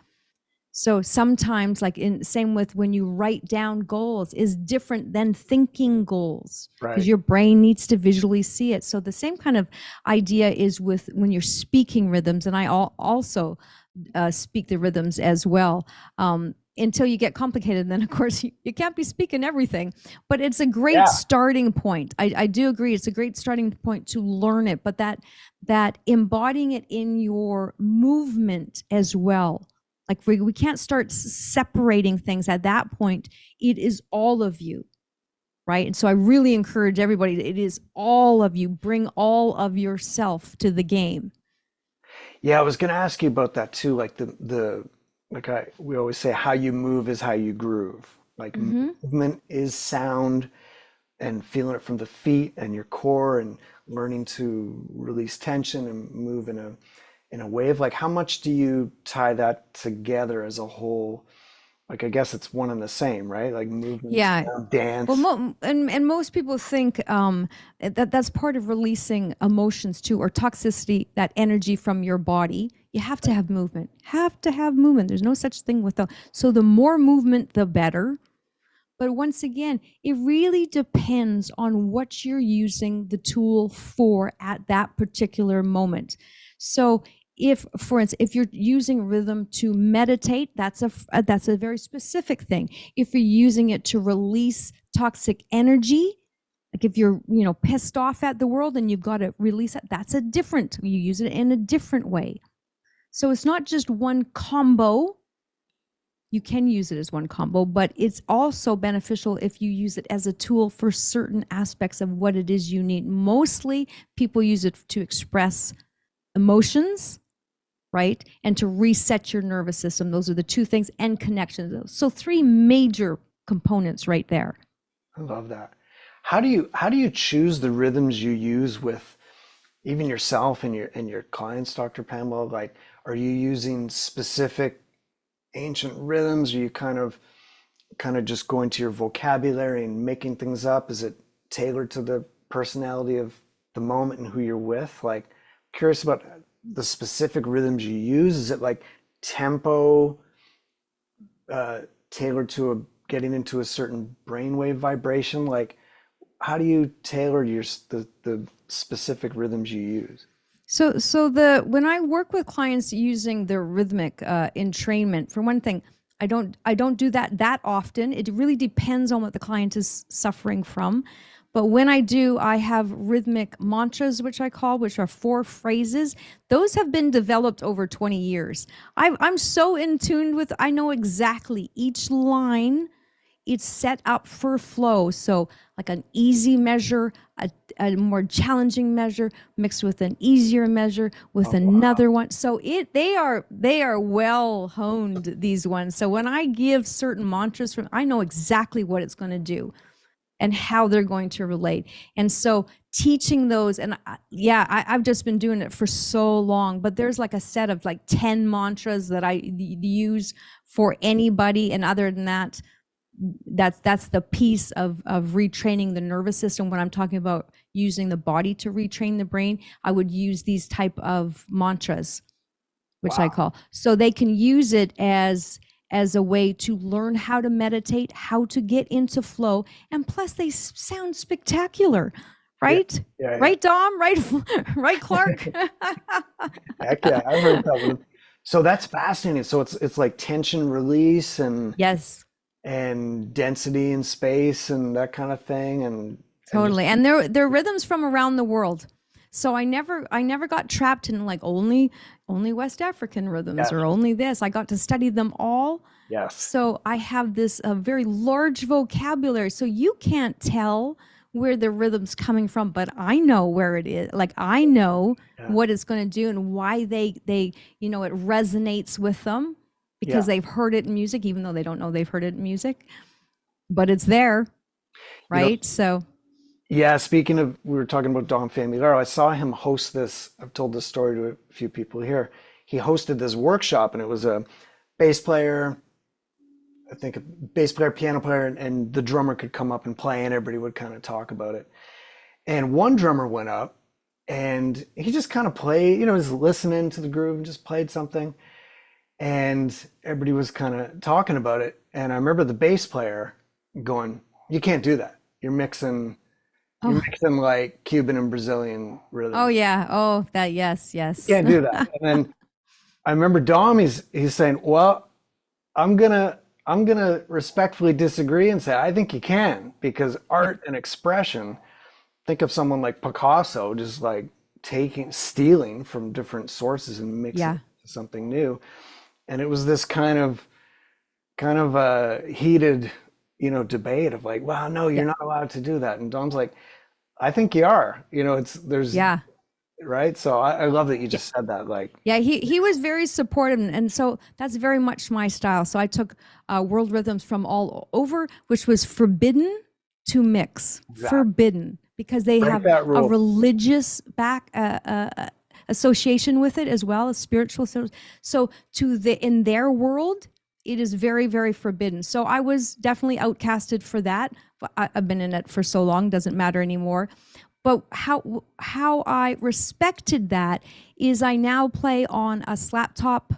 So sometimes, like in same with when you write down goals, is different than thinking goals because Right. your brain needs to visually see it. So the same kind of idea is with when you're speaking rhythms, and I also speak the rhythms as well. Until you get complicated, then of course you can't be speaking everything, but it's a great Yeah. starting point. I do agree, it's a great starting point to learn it, but that embodying it in your movement as well. Like we can't start separating things at that point. It is all of you, right? And so I really encourage everybody, it is all of you. Bring all of yourself to the game. Yeah, I was going to ask you about that too. Like we always say, how you move is how you groove. Like Hmm. movement is sound and feeling it from the feet and your core and learning to release tension and move in a wave. Like how much do you tie that together as a whole? Like I guess it's one and the same, right? Like movement, Yeah. sound, Well, dance. and most people think that's part of releasing emotions too, or toxicity, that energy from your body. You have to have movement. Have to have movement. There's no such thing without. So the more movement, the better. But once again, it really depends on what you're using the tool for at that particular moment. So if, for instance, if you're using rhythm to meditate, that's a very specific thing. If you're using it to release toxic energy, like if you're pissed off at the world and you've got to release it, that's a different. You use it in a different way. So it's not just one combo. You can use it as one combo, but it's also beneficial if you use it as a tool for certain aspects of what it is you need. Mostly people use it to express emotions, right? And to reset your nervous system. Those are the two things, and connections. So three major components right there. I love that. How do you choose the rhythms you use with even yourself and your clients, Dr. Pamela? Like, are you using specific ancient rhythms? Are you kind of just going to your vocabulary and making things up? Is it tailored to the personality of the moment and who you're with? Like, curious about the specific rhythms you use. Is it like tempo, tailored to getting into a certain brainwave vibration? Like, how do you tailor the specific rhythms you use? So the when I work with clients using the rhythmic entrainment, for one thing, I don't do that often. It really depends on what the client is suffering from. But when I do, I have rhythmic mantras, which are 4 phrases. Those have been developed over 20 years. I'm so in tune with. I know exactly each line, it's set up for flow. So like an easy measure, a more challenging measure mixed with an easier measure with another one. So they are well honed, these ones. So when I give certain mantras from, I know exactly what it's going to do and how they're going to relate. And so teaching those, and I've just been doing it for so long, but there's like a set of like 10 mantras that I use for anybody. And other than that, that's the piece of retraining the nervous system. When I'm talking about using the body to retrain the brain, I would use these type of mantras, which I call, so they can use it as a way to learn how to meditate, how to get into flow, and plus they sound spectacular, right? Yeah. Right, Dom? Right, right, Clark? Heck yeah, I've heard that one. So that's fascinating. So it's like tension release and Yes. density in space and that kind of thing, and Totally. And they're rhythms from around the world. So I never got trapped in like only West African rhythms or only this. I got to study them all. Yes. So I have this a very large vocabulary. So you can't tell where the rhythm's coming from, but I know where it is. Like I know what it's going to do and why they it resonates with them because they've heard it in music, even though they don't know they've heard it in music. But it's there, right? So yeah, speaking of, we were talking about Dom Famularo. I saw him host this. I've told this story to a few people here. He hosted this workshop, and it was a bass player, I think a bass player, piano player, and the drummer could come up and play, and everybody would kind of talk about it. And one drummer went up, and he just kind of played, was listening to the groove and just played something. And everybody was kind of talking about it. And I remember the bass player going, "You can't do that. You're mixing like Cuban and Brazilian rhythm." Oh yeah. Oh, that yes. Can't do that. And then I remember Dom, he's saying, "Well, I'm gonna respectfully disagree and say I think you can, because art and expression, think of someone like Picasso just like stealing from different sources and mixing it into something new." And it was this kind of a heated, debate of like, "Well, no, you're not allowed to do that." And Dom's like, "I think you are." Right. So I love that you just said that. Like, he was very supportive, and so that's very much my style. So I took world rhythms from all over, which was forbidden to mix. Forbidden, because they have a religious association with it as well as spiritual. So in their world, it is very, very forbidden. So I was definitely outcasted for that. I've been in it for so long, doesn't matter anymore. But how I respected that is I now play on a laptop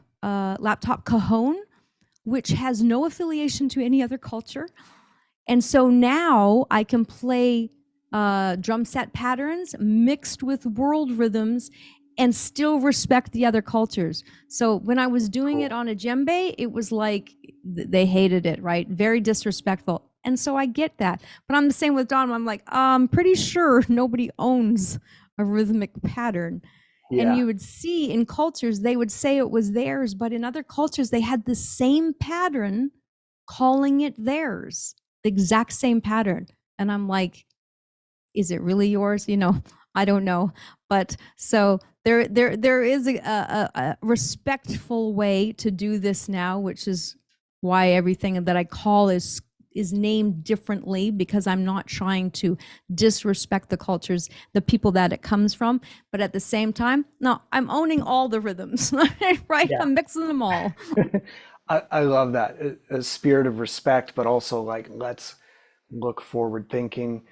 cajon, which has no affiliation to any other culture. And so now I can play drum set patterns mixed with world rhythms and still respect the other cultures. So when I was doing it on a djembe, it was like they hated it, right? Very disrespectful. And so I get that. But I'm the same with Don. I'm like, I'm pretty sure nobody owns a rhythmic pattern. Yeah. And you would see in cultures, they would say it was theirs, but in other cultures, they had the same pattern calling it theirs, the exact same pattern. And I'm like, is it really yours? I don't know. But so there is a respectful way to do this now, which is why everything that I call is named differently, because I'm not trying to disrespect the cultures, the people that it comes from. But at the same time, no, I'm owning all the rhythms, right? Yeah. I'm mixing them all. I love that, a spirit of respect, but also like, let's look forward thinking.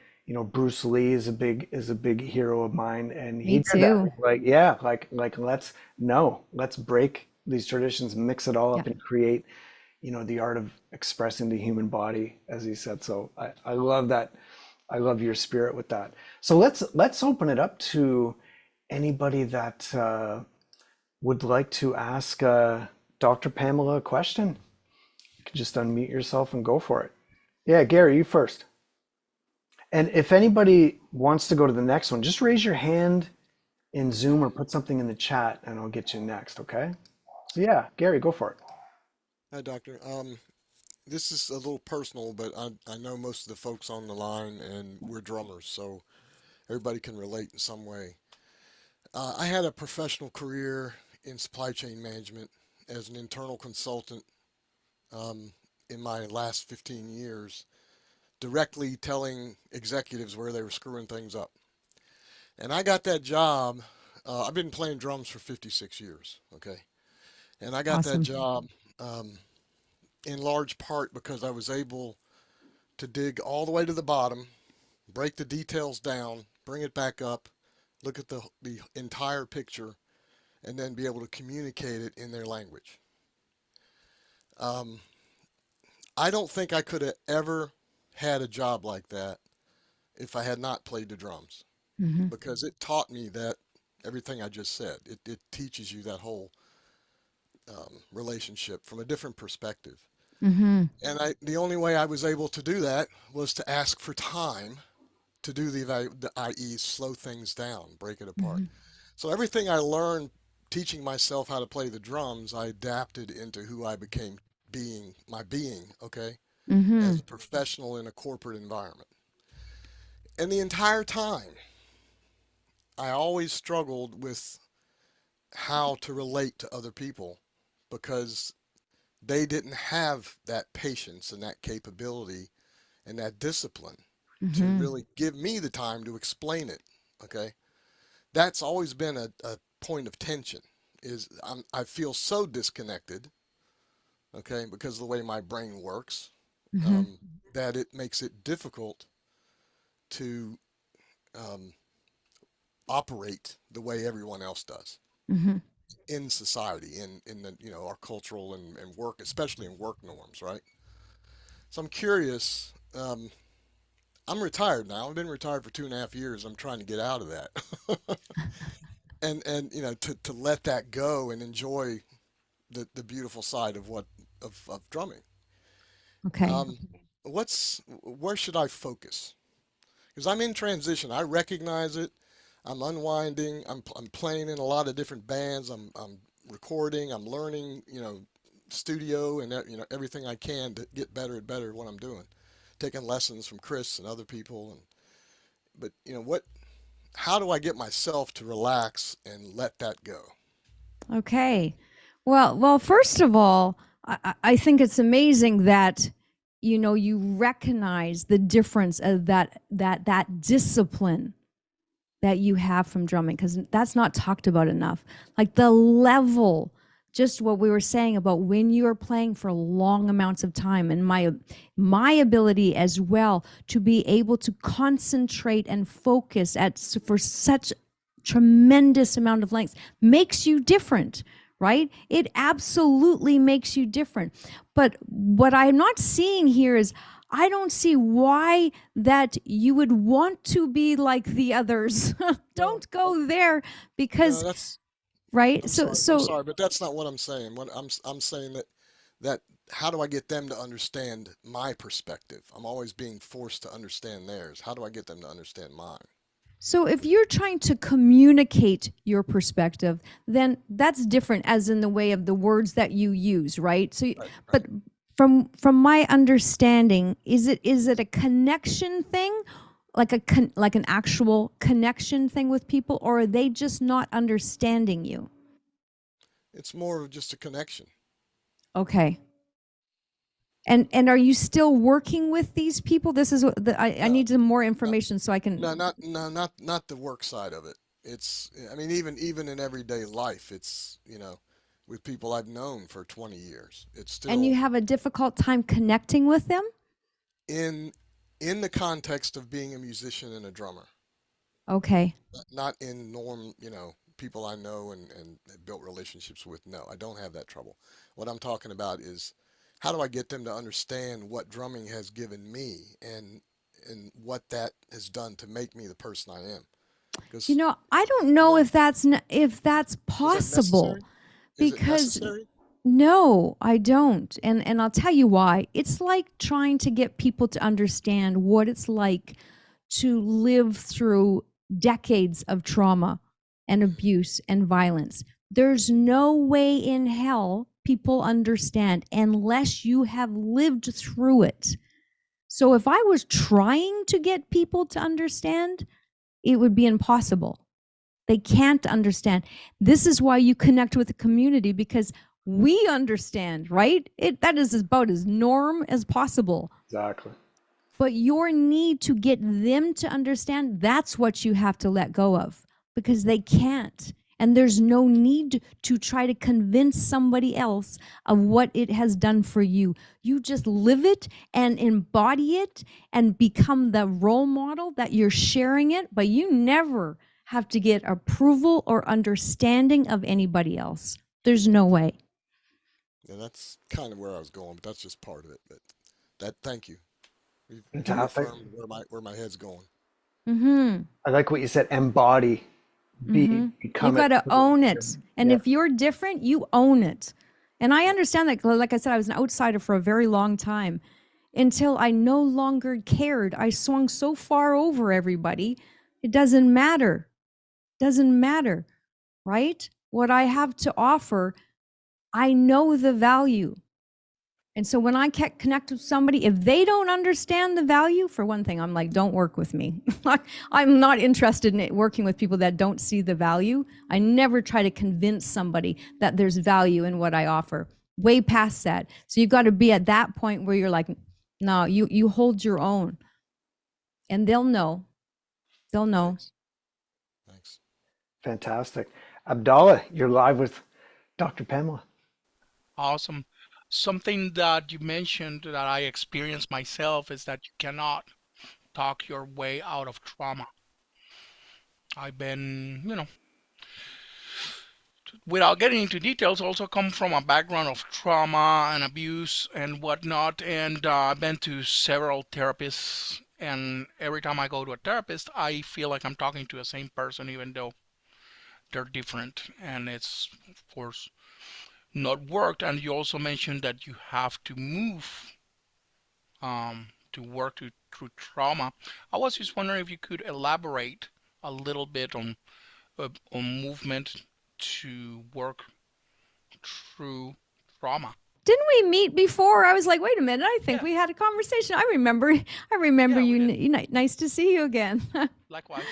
Bruce Lee is a big hero of mine, and he did that. Like let's break these traditions, mix it all up, and create, the art of expressing the human body, as he said. So I love that. I love your spirit with that. So let's open it up to anybody that would like to ask Dr. Pamela a question. You can just unmute yourself and go for it. Yeah, Gary, you first. And if anybody wants to go to the next one, just raise your hand in Zoom or put something in the chat and I'll get you next, okay? So yeah, Gary, go for it. Hi, Doctor. This is a little personal, but I know most of the folks on the line, and we're drummers. So everybody can relate in some way. I had a professional career in supply chain management as an internal consultant um, in my last 15 years, directly telling executives where they were screwing things up. And I got that job. I've been playing drums for 56 years, okay? And I got that Awesome. job um, in large part because I was able to dig all the way to the bottom, break the details down, bring it back up, look at the entire picture, and then be able to communicate it in their language. Um, I don't think I could have ever had a job like that if I had not played the drums Mm-hmm. because it taught me that everything I just said. It teaches you that whole relationship from a different perspective. Mm-hmm. And the only way I was able to do that was to ask for time to do i.e., slow things down, break it apart. Mm-hmm. So everything I learned teaching myself how to play the drums, I adapted into who I became my being, okay, Mm-hmm. as a professional in a corporate environment. And the entire time, I always struggled with how to relate to other people because they didn't have that patience and that capability and that discipline to Mm-hmm. really give me the time to explain it. Okay. That's always been a point of tension is I feel so disconnected. Okay. Because of the way my brain works, Mm-hmm. um, that it makes it difficult to um, operate the way everyone else does Mm-hmm. in society, in the, our cultural and work, especially in work norms, right? So I'm curious. I'm retired now. I've been retired for 2.5 years. I'm trying to get out of that, and to let that go and enjoy the beautiful side of of drumming. Okay. Um, where should I focus? Because I'm in transition. I recognize it. I'm unwinding. I'm playing in a lot of different bands. I'm recording. I'm learning. Studio and everything I can to get better and better at what I'm doing. Taking lessons from Chris and other people. But what? How do I get myself to relax and let that go? Okay. Well, first of all, I think it's amazing that you recognize the difference of that discipline that you have from drumming, because that's not talked about enough. Like the level, just what we were saying about when you are playing for long amounts of time, and my ability as well to be able to concentrate and focus for such tremendous amount of lengths makes you different, right? It absolutely makes you different. But what I'm not seeing here is, I don't see why that you would want to be like the others. No, Don't go there, no, because that's. right. I'm So sorry. I'm so sorry, but that's not what I'm saying. What I'm saying that how do I get them to understand my perspective? I'm always being forced to understand theirs. How do I get them to understand mine? so if you're trying to communicate your perspective, then that's different, as in the way of the words that you use, right? So Right, right. but from my understanding, is it a connection thing, like like an actual connection thing with people, or are they just not understanding you? It's more of just a connection. Okay. And are you still working with these people? This is what I No, need some more no, information so I can. no, not the work side of it. It's, I mean, even in everyday life, it's, with people I've known for 20 years. It's And you still have a difficult time connecting with them? in in the context of being a musician and a drummer, Okay. not in norm, people I know and have built relationships with. No, I don't have that trouble. What I'm talking about is how do I get them to understand what drumming has given me and what that has done to make me the person I am. Because I don't you know know, if that's is that possible, necessary? Is it because necessary? no, I don't. And I'll tell you why. It's like trying to get people to understand what it's like to live through decades of trauma and Mhm. abuse and violence. There's no way in hell people understand unless you have lived through it. So if I was trying to get people to understand, it would be impossible. They can't understand. This is why you connect with the community, because we understand, right? That is about as norm as possible. Exactly. But your need to get them to understand, that's what you have to let go of, because they can't. And there's no need to try to convince somebody else of what it has done for you. You just live it and embody it and become the role model that you're sharing it, but you never have to get approval or understanding of anybody else. There's no way. Yeah, that's kind of where I was going, but that's just part of it. But thank you. You've Fantastic. reaffirmed where my head's going. Mm-hmm. I like what you said, embody, You become got it. to own it. And Yeah. if you're different, you own it. And I understand that, like I said, I was an outsider for a very long time until I no longer cared. I swung so far over everybody. It doesn't matter. Doesn't matter, right? What I have to offer, I know the value. And so when I connect with somebody, if they don't understand the value, for one thing, I'm like, don't work with me. I'm not interested in working with people that don't see the value. I never try to convince somebody that there's value in what I offer. Way past that. So you've got to be at that point where you're like, no, you hold your own. And they'll know. They'll know. Thanks. Fantastic. Abdallah, you're live with Dr. Pamela. Awesome. Something that you mentioned that I experienced myself is that you cannot talk your way out of trauma. I've been, without getting into details, also come from a background of trauma and abuse and whatnot. And I've been to several therapists. And every time I go to a therapist, I feel like I'm talking to the same person, even though they're different. And it's, of course, not worked. And you also mentioned that you have to move to work through trauma. I was just wondering if you could elaborate a little bit on movement to work through trauma. Didn't we meet before? I was like, wait a minute, I think we had a conversation. I remember Yeah, you. Nice to see you again. Likewise.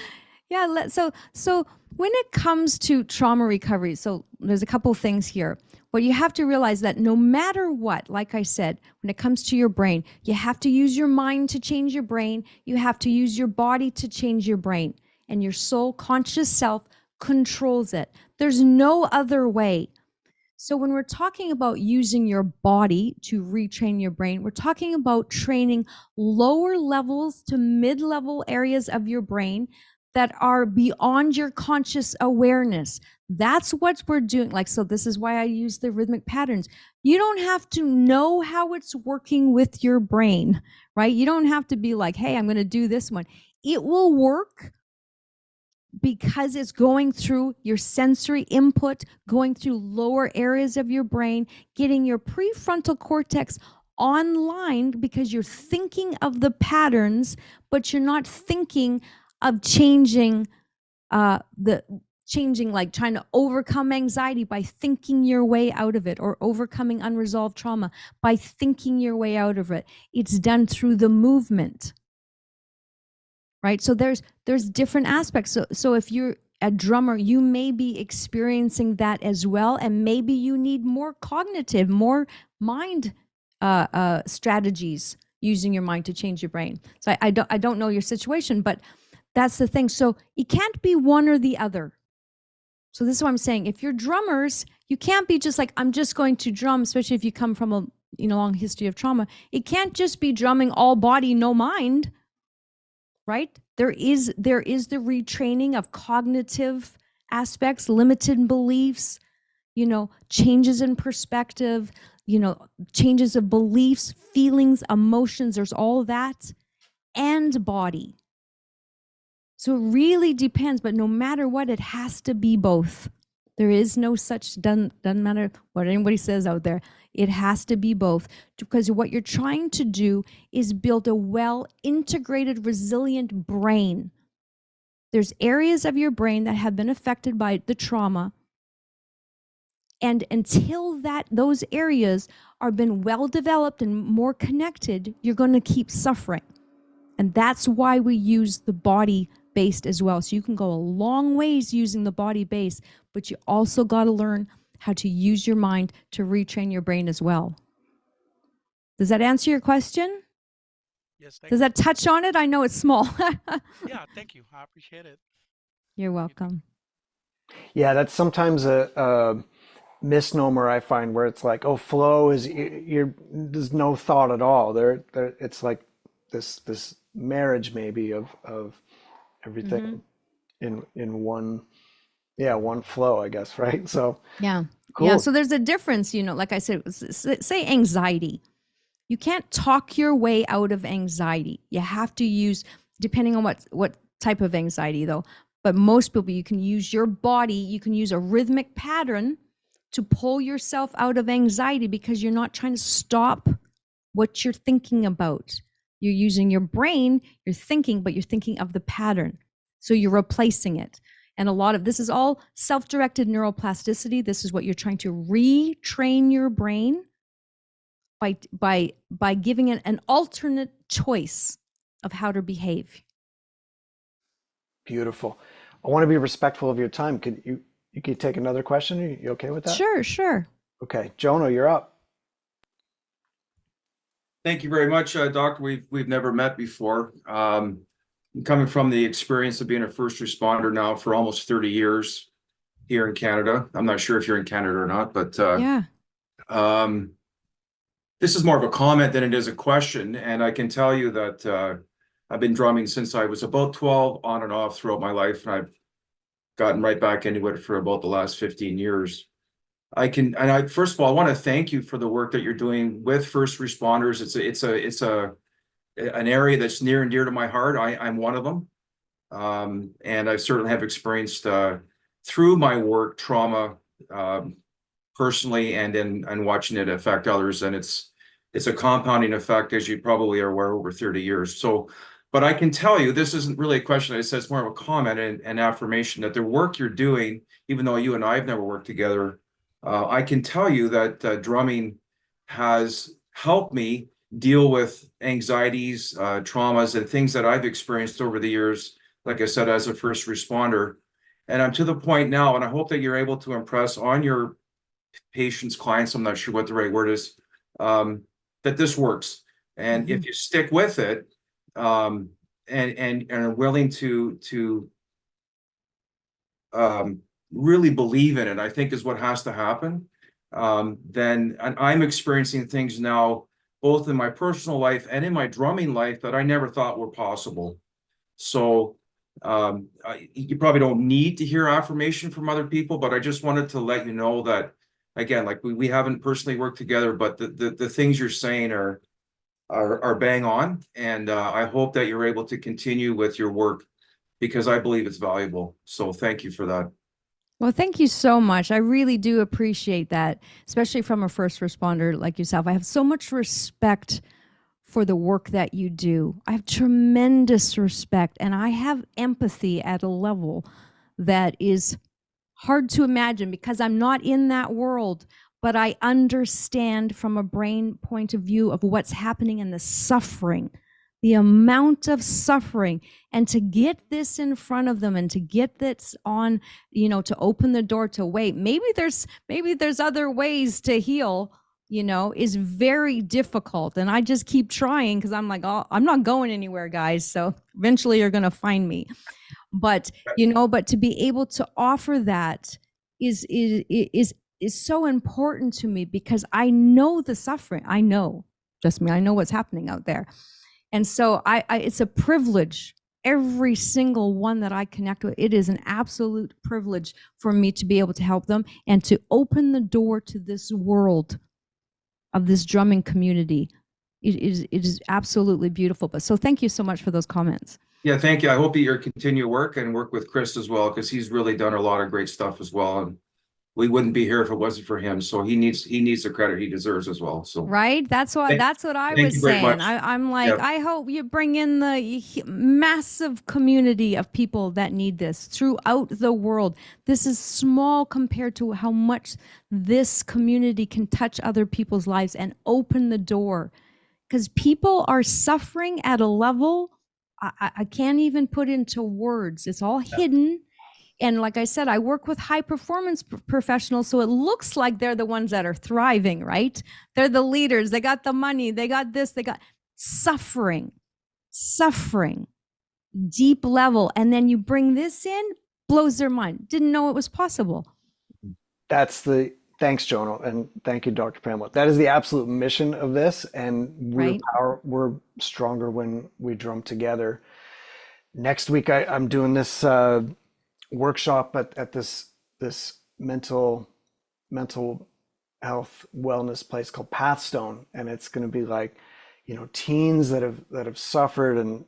Yeah, so when it comes to trauma recovery, so there's a couple things here. What you have to realize that no matter what, like I said, when it comes to your brain, you have to use your mind to change your brain. You have to use your body to change your brain. And your soul, conscious self, controls it. There's no other way. So when we're talking about using your body to retrain your brain, we're talking about training lower levels to mid-level areas of your brain that are beyond your conscious awareness. That's what we're doing. So this is why I use the rhythmic patterns. You don't have to know how it's working with your brain, right? You don't have to be like, hey, I'm going to do this one. It will work because it's going through your sensory input, going through lower areas of your brain, getting your prefrontal cortex online, because you're thinking of the patterns, but you're not thinking of changing like trying to overcome anxiety by thinking your way out of it, or overcoming unresolved trauma by thinking your way out of it. It's done through the movement. Right? So there's different aspects. So if you're a drummer, you may be experiencing that as well, and maybe you need more cognitive, more mind strategies, using your mind to change your brain. So I don't know your situation, but that's the thing. So it can't be one or the other. So this is what I'm saying. If you're drummers, you can't be just like, I'm just going to drum, especially if you come from a long history of trauma. It can't just be drumming all body, no mind. Right? There is the retraining of cognitive aspects, limited beliefs, changes in perspective, changes of beliefs, feelings, emotions. There's all that, and body. So it really depends, but no matter what, it has to be both. There is no such, doesn't matter what anybody says out there. It has to be both, because what you're trying to do is build a well-integrated, resilient brain. There's areas of your brain that have been affected by the trauma, and until those areas are been well developed and more connected, you're going to keep suffering. And that's why we use the body based as well. So you can go a long ways using the body base, but you also got to learn how to use your mind to retrain your brain as well. Does that answer your question? Yes, thank Does you. that touch on it? I know it's small. Yeah, thank you. I appreciate it. You're welcome. Yeah, that's sometimes a misnomer I find, where it's like, oh, flow is there's no thought at all. There it's like this marriage maybe of everything in one, yeah, one flow, I guess, right? So Yeah. Yeah. cool. So there's a difference, like I said, say anxiety. You can't talk your way out of anxiety. You have to use, depending on what type of anxiety though, but most people, you can use your body, you can use a rhythmic pattern to pull yourself out of anxiety, because you're not trying to stop what you're thinking about. You're using your brain, you're thinking, but you're thinking of the pattern. So you're replacing it. And a lot of this is all self-directed neuroplasticity. This is what you're trying to retrain your brain by giving it an alternate choice of how to behave. Beautiful. I want to be respectful of your time. Could you could take another question? Are you okay with that? Sure. Okay, Jonah, you're up. Thank you very much, Doctor. We've never met before. Coming from the experience of being a first responder now for almost 30 years here in Canada. I'm not sure if you're in Canada or not, but Yeah. this is more of a comment than it is a question. And I can tell you that I've been drumming since I was about 12, on and off throughout my life, and I've gotten right back into it for about the last 15 years. First of all, I want to thank you for the work that you're doing with first responders. It's an area that's near and dear to my heart. I'm one of them. And I certainly have experienced through my work trauma personally, and watching it affect others. And it's a compounding effect, as you probably are aware, over 30 years. So, but I can tell you, this isn't really a question. It says more of a comment and affirmation that the work you're doing, even though you and I have never worked together, I can tell you that drumming has helped me deal with anxieties, traumas, and things that I've experienced over the years, like I said, as a first responder. And I'm to the point now, and I hope that you're able to impress on your patients, clients, I'm not sure what the right word is, that this works. And if you stick with it, and are willing to really believe in it, I think is what has to happen. Then I'm experiencing things now, both in my personal life and in my drumming life, that I never thought were possible. So you probably don't need to hear affirmation from other people, but I just wanted to let you know that, again, like we haven't personally worked together, but the things you're saying are bang on. And I hope that you're able to continue with your work, because I believe it's valuable. So thank you for that. Well, thank you so much. I really do appreciate that, especially from a first responder like yourself. I have so much respect for the work that you do. I have tremendous respect, and I have empathy at a level that is hard to imagine, because I'm not in that world, but I understand from a brain point of view of what's happening and the suffering, the amount of suffering. And to get this in front of them, and to get this on, to open the door to wait, maybe there's other ways to heal, is very difficult. And I just keep trying, because I'm like, oh, I'm not going anywhere, guys. So eventually you're going to find me. But, but to be able to offer that is so important to me, because I know the suffering. I know, just me, I know what's happening out there. And so it's a privilege. Every single one that I connect with, it is an absolute privilege for me to be able to help them and to open the door to this world of this drumming community. It is absolutely beautiful. But so thank you so much for those comments. Yeah, thank you. I hope that you continue work with Chris as well, because he's really done a lot of great stuff as well. And we wouldn't be here if it wasn't for him. So he needs the credit he deserves as well. So right, that's what I was saying. I'm like, I hope you bring in the massive community of people that need this throughout the world. This is small compared to how much this community can touch other people's lives and open the door, because people are suffering at a level I can't even put into words. It's all hidden. And like I said, I work with high performance professionals, so it looks like they're the ones that are thriving, right? They're the leaders. They got the money. They got this. They got suffering, deep level. And then you bring this in, blows their mind. Didn't know it was possible. Thanks, Jono, and thank you, Dr. Pamela. That is the absolute mission of this, and Right. we're stronger when we drum together. Next week, I'm doing this workshop at this mental health wellness place called Pathstone, and it's going to be like, teens that have suffered and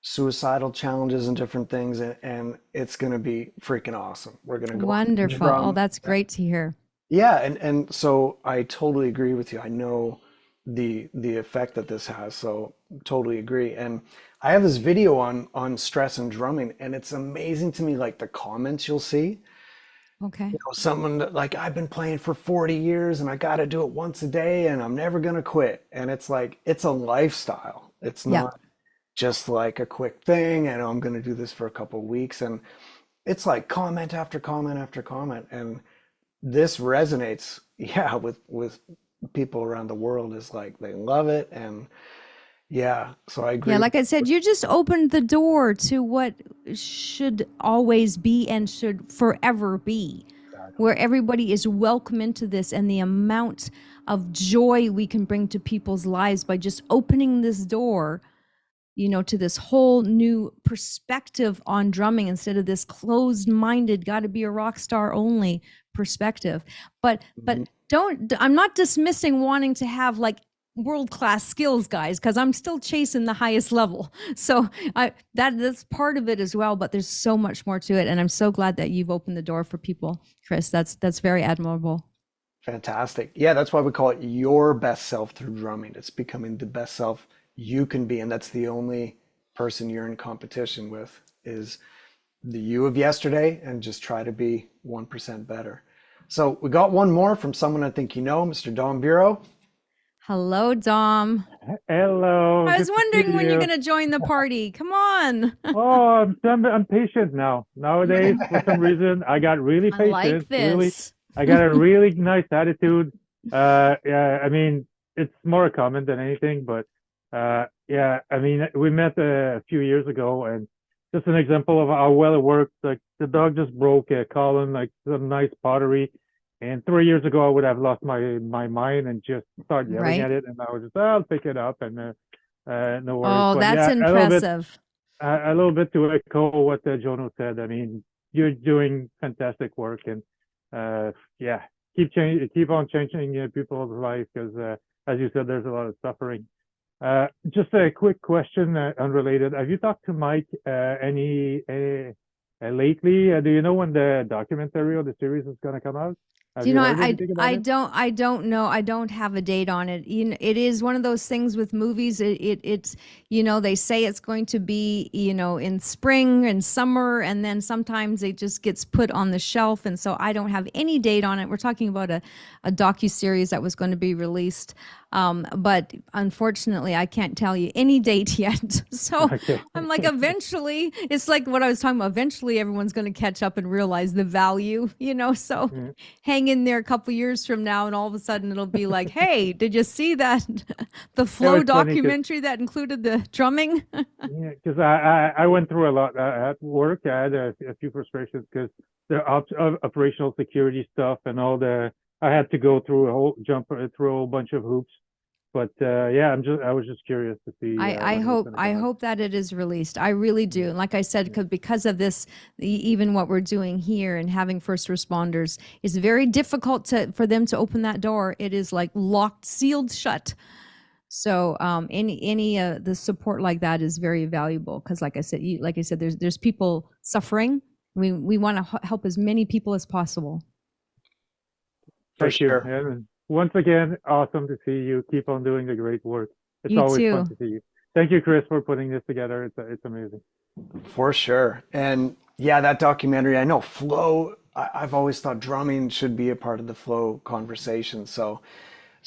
suicidal challenges and different things, and it's going to be freaking awesome. We're going to go Wonderful. Oh, drum. that's great to hear. Yeah, and so I totally agree with you. I know the effect that this has, so totally agree. And I have this video on stress and drumming, and it's amazing to me, like the comments you'll see. Okay. Someone like, I've been playing for 40 years and I got to do it once a day and I'm never going to quit. And it's like, it's a lifestyle. It's Yeah. not just like a quick thing and I'm going to do this for a couple of weeks. And it's like comment after comment after comment. And this resonates, with people around the world. Is like, they love it. And so I agree. Yeah, like I said, you just opened the door to what should always be and should forever be, where everybody is welcome into this, and the amount of joy we can bring to people's lives by just opening this door, to this whole new perspective on drumming instead of this closed-minded, got to be a rock star only perspective. But I'm not dismissing wanting to have like world-class skills, guys, because I'm still chasing the highest level. So that's part of it as well, but there's so much more to it. And I'm so glad that you've opened the door for people, Chris. That's very admirable. Fantastic. Yeah, that's why we call it your best self through drumming. It's becoming the best self you can be. And that's the only person you're in competition with, is the you of yesterday, and just try to be 1% better. So we got one more from someone I think Mr. Dom Bureau. Hello, Dom. Hello. I was good to wondering see when you're you. going to join the party. Come on. Oh, I'm patient now. Nowadays, for some reason, I got really I patient. like Really, this. I got a really nice attitude. Yeah, I mean, it's more a comment than anything, but yeah, I mean, we met a few years ago, and just an example of how well it works. Like the dog just broke a column, like some nice pottery. And 3 years ago, I would have lost my mind and just start yelling Right. at it. And I was just, I'll pick it up, and no worries. Oh, But that's yeah, impressive. a little bit to echo what Jono said. I mean, you're doing fantastic work, and yeah, keep on changing people's life, because as you said, there's a lot of suffering. Just a quick question, unrelated. Have you talked to Mike any lately? Do you know when the documentary or the series is going to come out? Have Do you know, heard anything about it? I don't know. I don't have a date on it. It is one of those things with movies. It's, they say it's going to be, in spring and summer, and then sometimes it just gets put on the shelf. And so I don't have any date on it. We're talking about a docuseries that was going to be released. But unfortunately, I can't tell you any date yet. So Okay. I'm like, eventually, it's like what I was talking about. Eventually, everyone's going to catch up and realize the value, so Yeah. hang in there a couple years from now, and all of a sudden it'll be like, hey, did you see that? The Flow it's funny 'cause- documentary that included the drumming? Yeah, because I went through a lot at work. I had a few frustrations because the operational security stuff and I had to go through jump through a whole bunch of hoops. But yeah, I was just curious to see. I when it was hope gonna I come out. hope that it is released. I really do. And like I said, because of this, even what we're doing here and having first responders, it's very difficult for them to open that door. It is like locked, sealed shut. So any the support like that is very valuable, because like I said, there's people suffering. We want to help as many people as possible. For Thank you. sure. Yeah, and once again, awesome to see you. Keep on doing the great work. It's You always fun too. to see you. Thank you, Chris, for putting this together. It's amazing. For sure. And yeah, that documentary, I know flow, I've always thought drumming should be a part of the flow conversation. So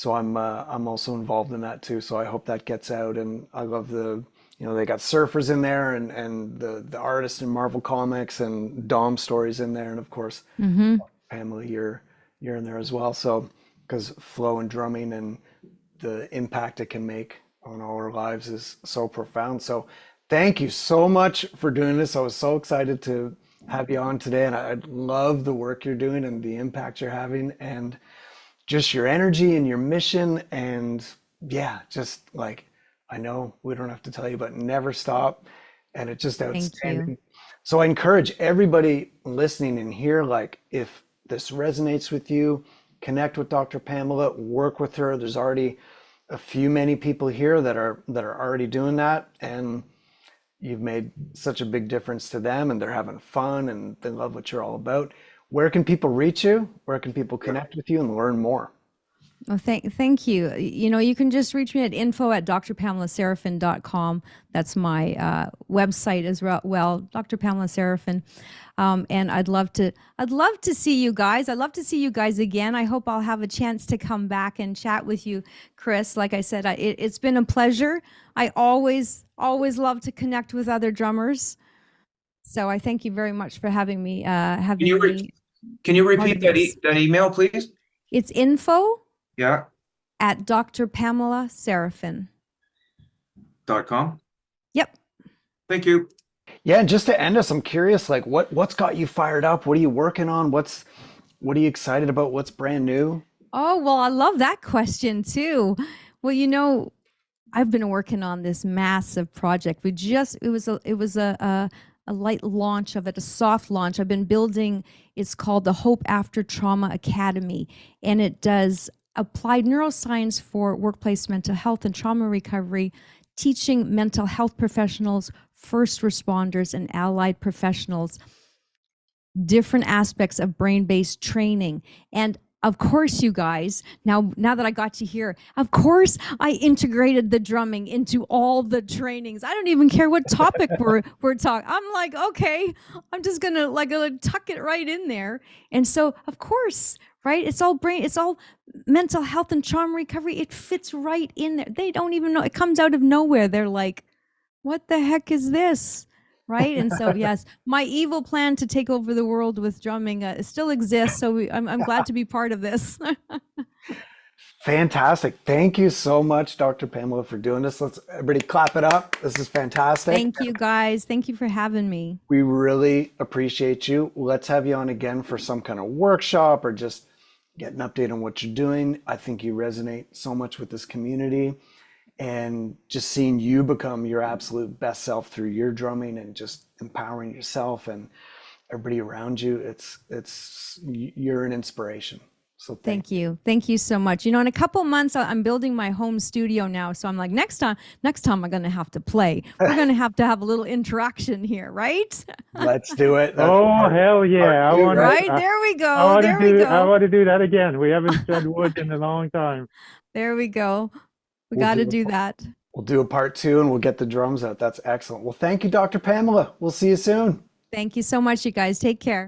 I'm also involved in that too. So I hope that gets out. And I love the you know, they got surfers in there and the artist in Marvel Comics and Dom stories in there. And of course, Pamela, you're in there as well. So, because flow and drumming and the impact it can make on all our lives is so profound. So thank you so much for doing this. I was so excited to have you on today, and I love the work you're doing and the impact you're having and just your energy and your mission. And yeah, just like, I know we don't have to tell you, but never stop. And it's just outstanding. So I encourage everybody listening in here, like if this resonates with you, connect with Dr. Pamela, work with her. There's already many people here that are already doing that, and you've made such a big difference to them, and they're having fun and they love what you're all about. Where can people reach you? Where can people connect with you and learn more? Well, thank you. You know, you can just reach me at info@drpamelaseraphine.com. That's my website as well, Dr. Pamela Seraphine. And I'd love to see you guys. I'd love to see you guys again. I hope I'll have a chance to come back and chat with you, Chris. Like I said, it's been a pleasure. I always love to connect with other drummers. So I thank you very much for having me. Can you repeat that email, please? It's info. Yeah. At drpamelaseraphine.com. Yep. Thank you. Yeah, and just to end us, I'm curious, like what's got you fired up? What are you working on? What are you excited about? What's brand new? Oh, well, I love that question too. Well, you know, I've been working on this massive project. It was a light launch of it, a soft launch. I've been building, it's called the Hope After Trauma Academy, and it does applied neuroscience for workplace mental health and trauma recovery, teaching mental health professionals, first responders, and allied professionals different aspects of brain-based training. And of course, you guys, now that I got to hear, of course, I integrated the drumming into all the trainings. I don't even care what topic we're talking. I'm like, okay, I'm just gonna tuck it right in there. And so, of course, right? It's all mental health and trauma recovery. It fits right in there. They don't even know. It comes out of nowhere. They're like, what the heck is this? Right? And so, yes, my evil plan to take over the world with drumming still exists. So I'm glad to be part of this. Fantastic. Thank you so much, Dr. Pamela, for doing this. Let's everybody clap it up. This is fantastic. Thank you, guys. Thank you for having me. We really appreciate you. Let's have you on again for some kind of workshop or just get an update on what you're doing. I think you resonate so much with this community, and just seeing you become your absolute best self through your drumming and just empowering yourself and everybody around you. You're an inspiration. So thank you. Thank you so much. You know, in a couple months, I'm building my home studio now. So I'm like, next time I'm going to have to play. We're going to have a little interaction here, right? Let's do it. Hell yeah. There we go. I want to do that again. We haven't shed wood in a long time. There we go. We got to do that. We'll do a part 2 and we'll get the drums out. That's excellent. Well, thank you, Dr. Pamela. We'll see you soon. Thank you so much, you guys. Take care.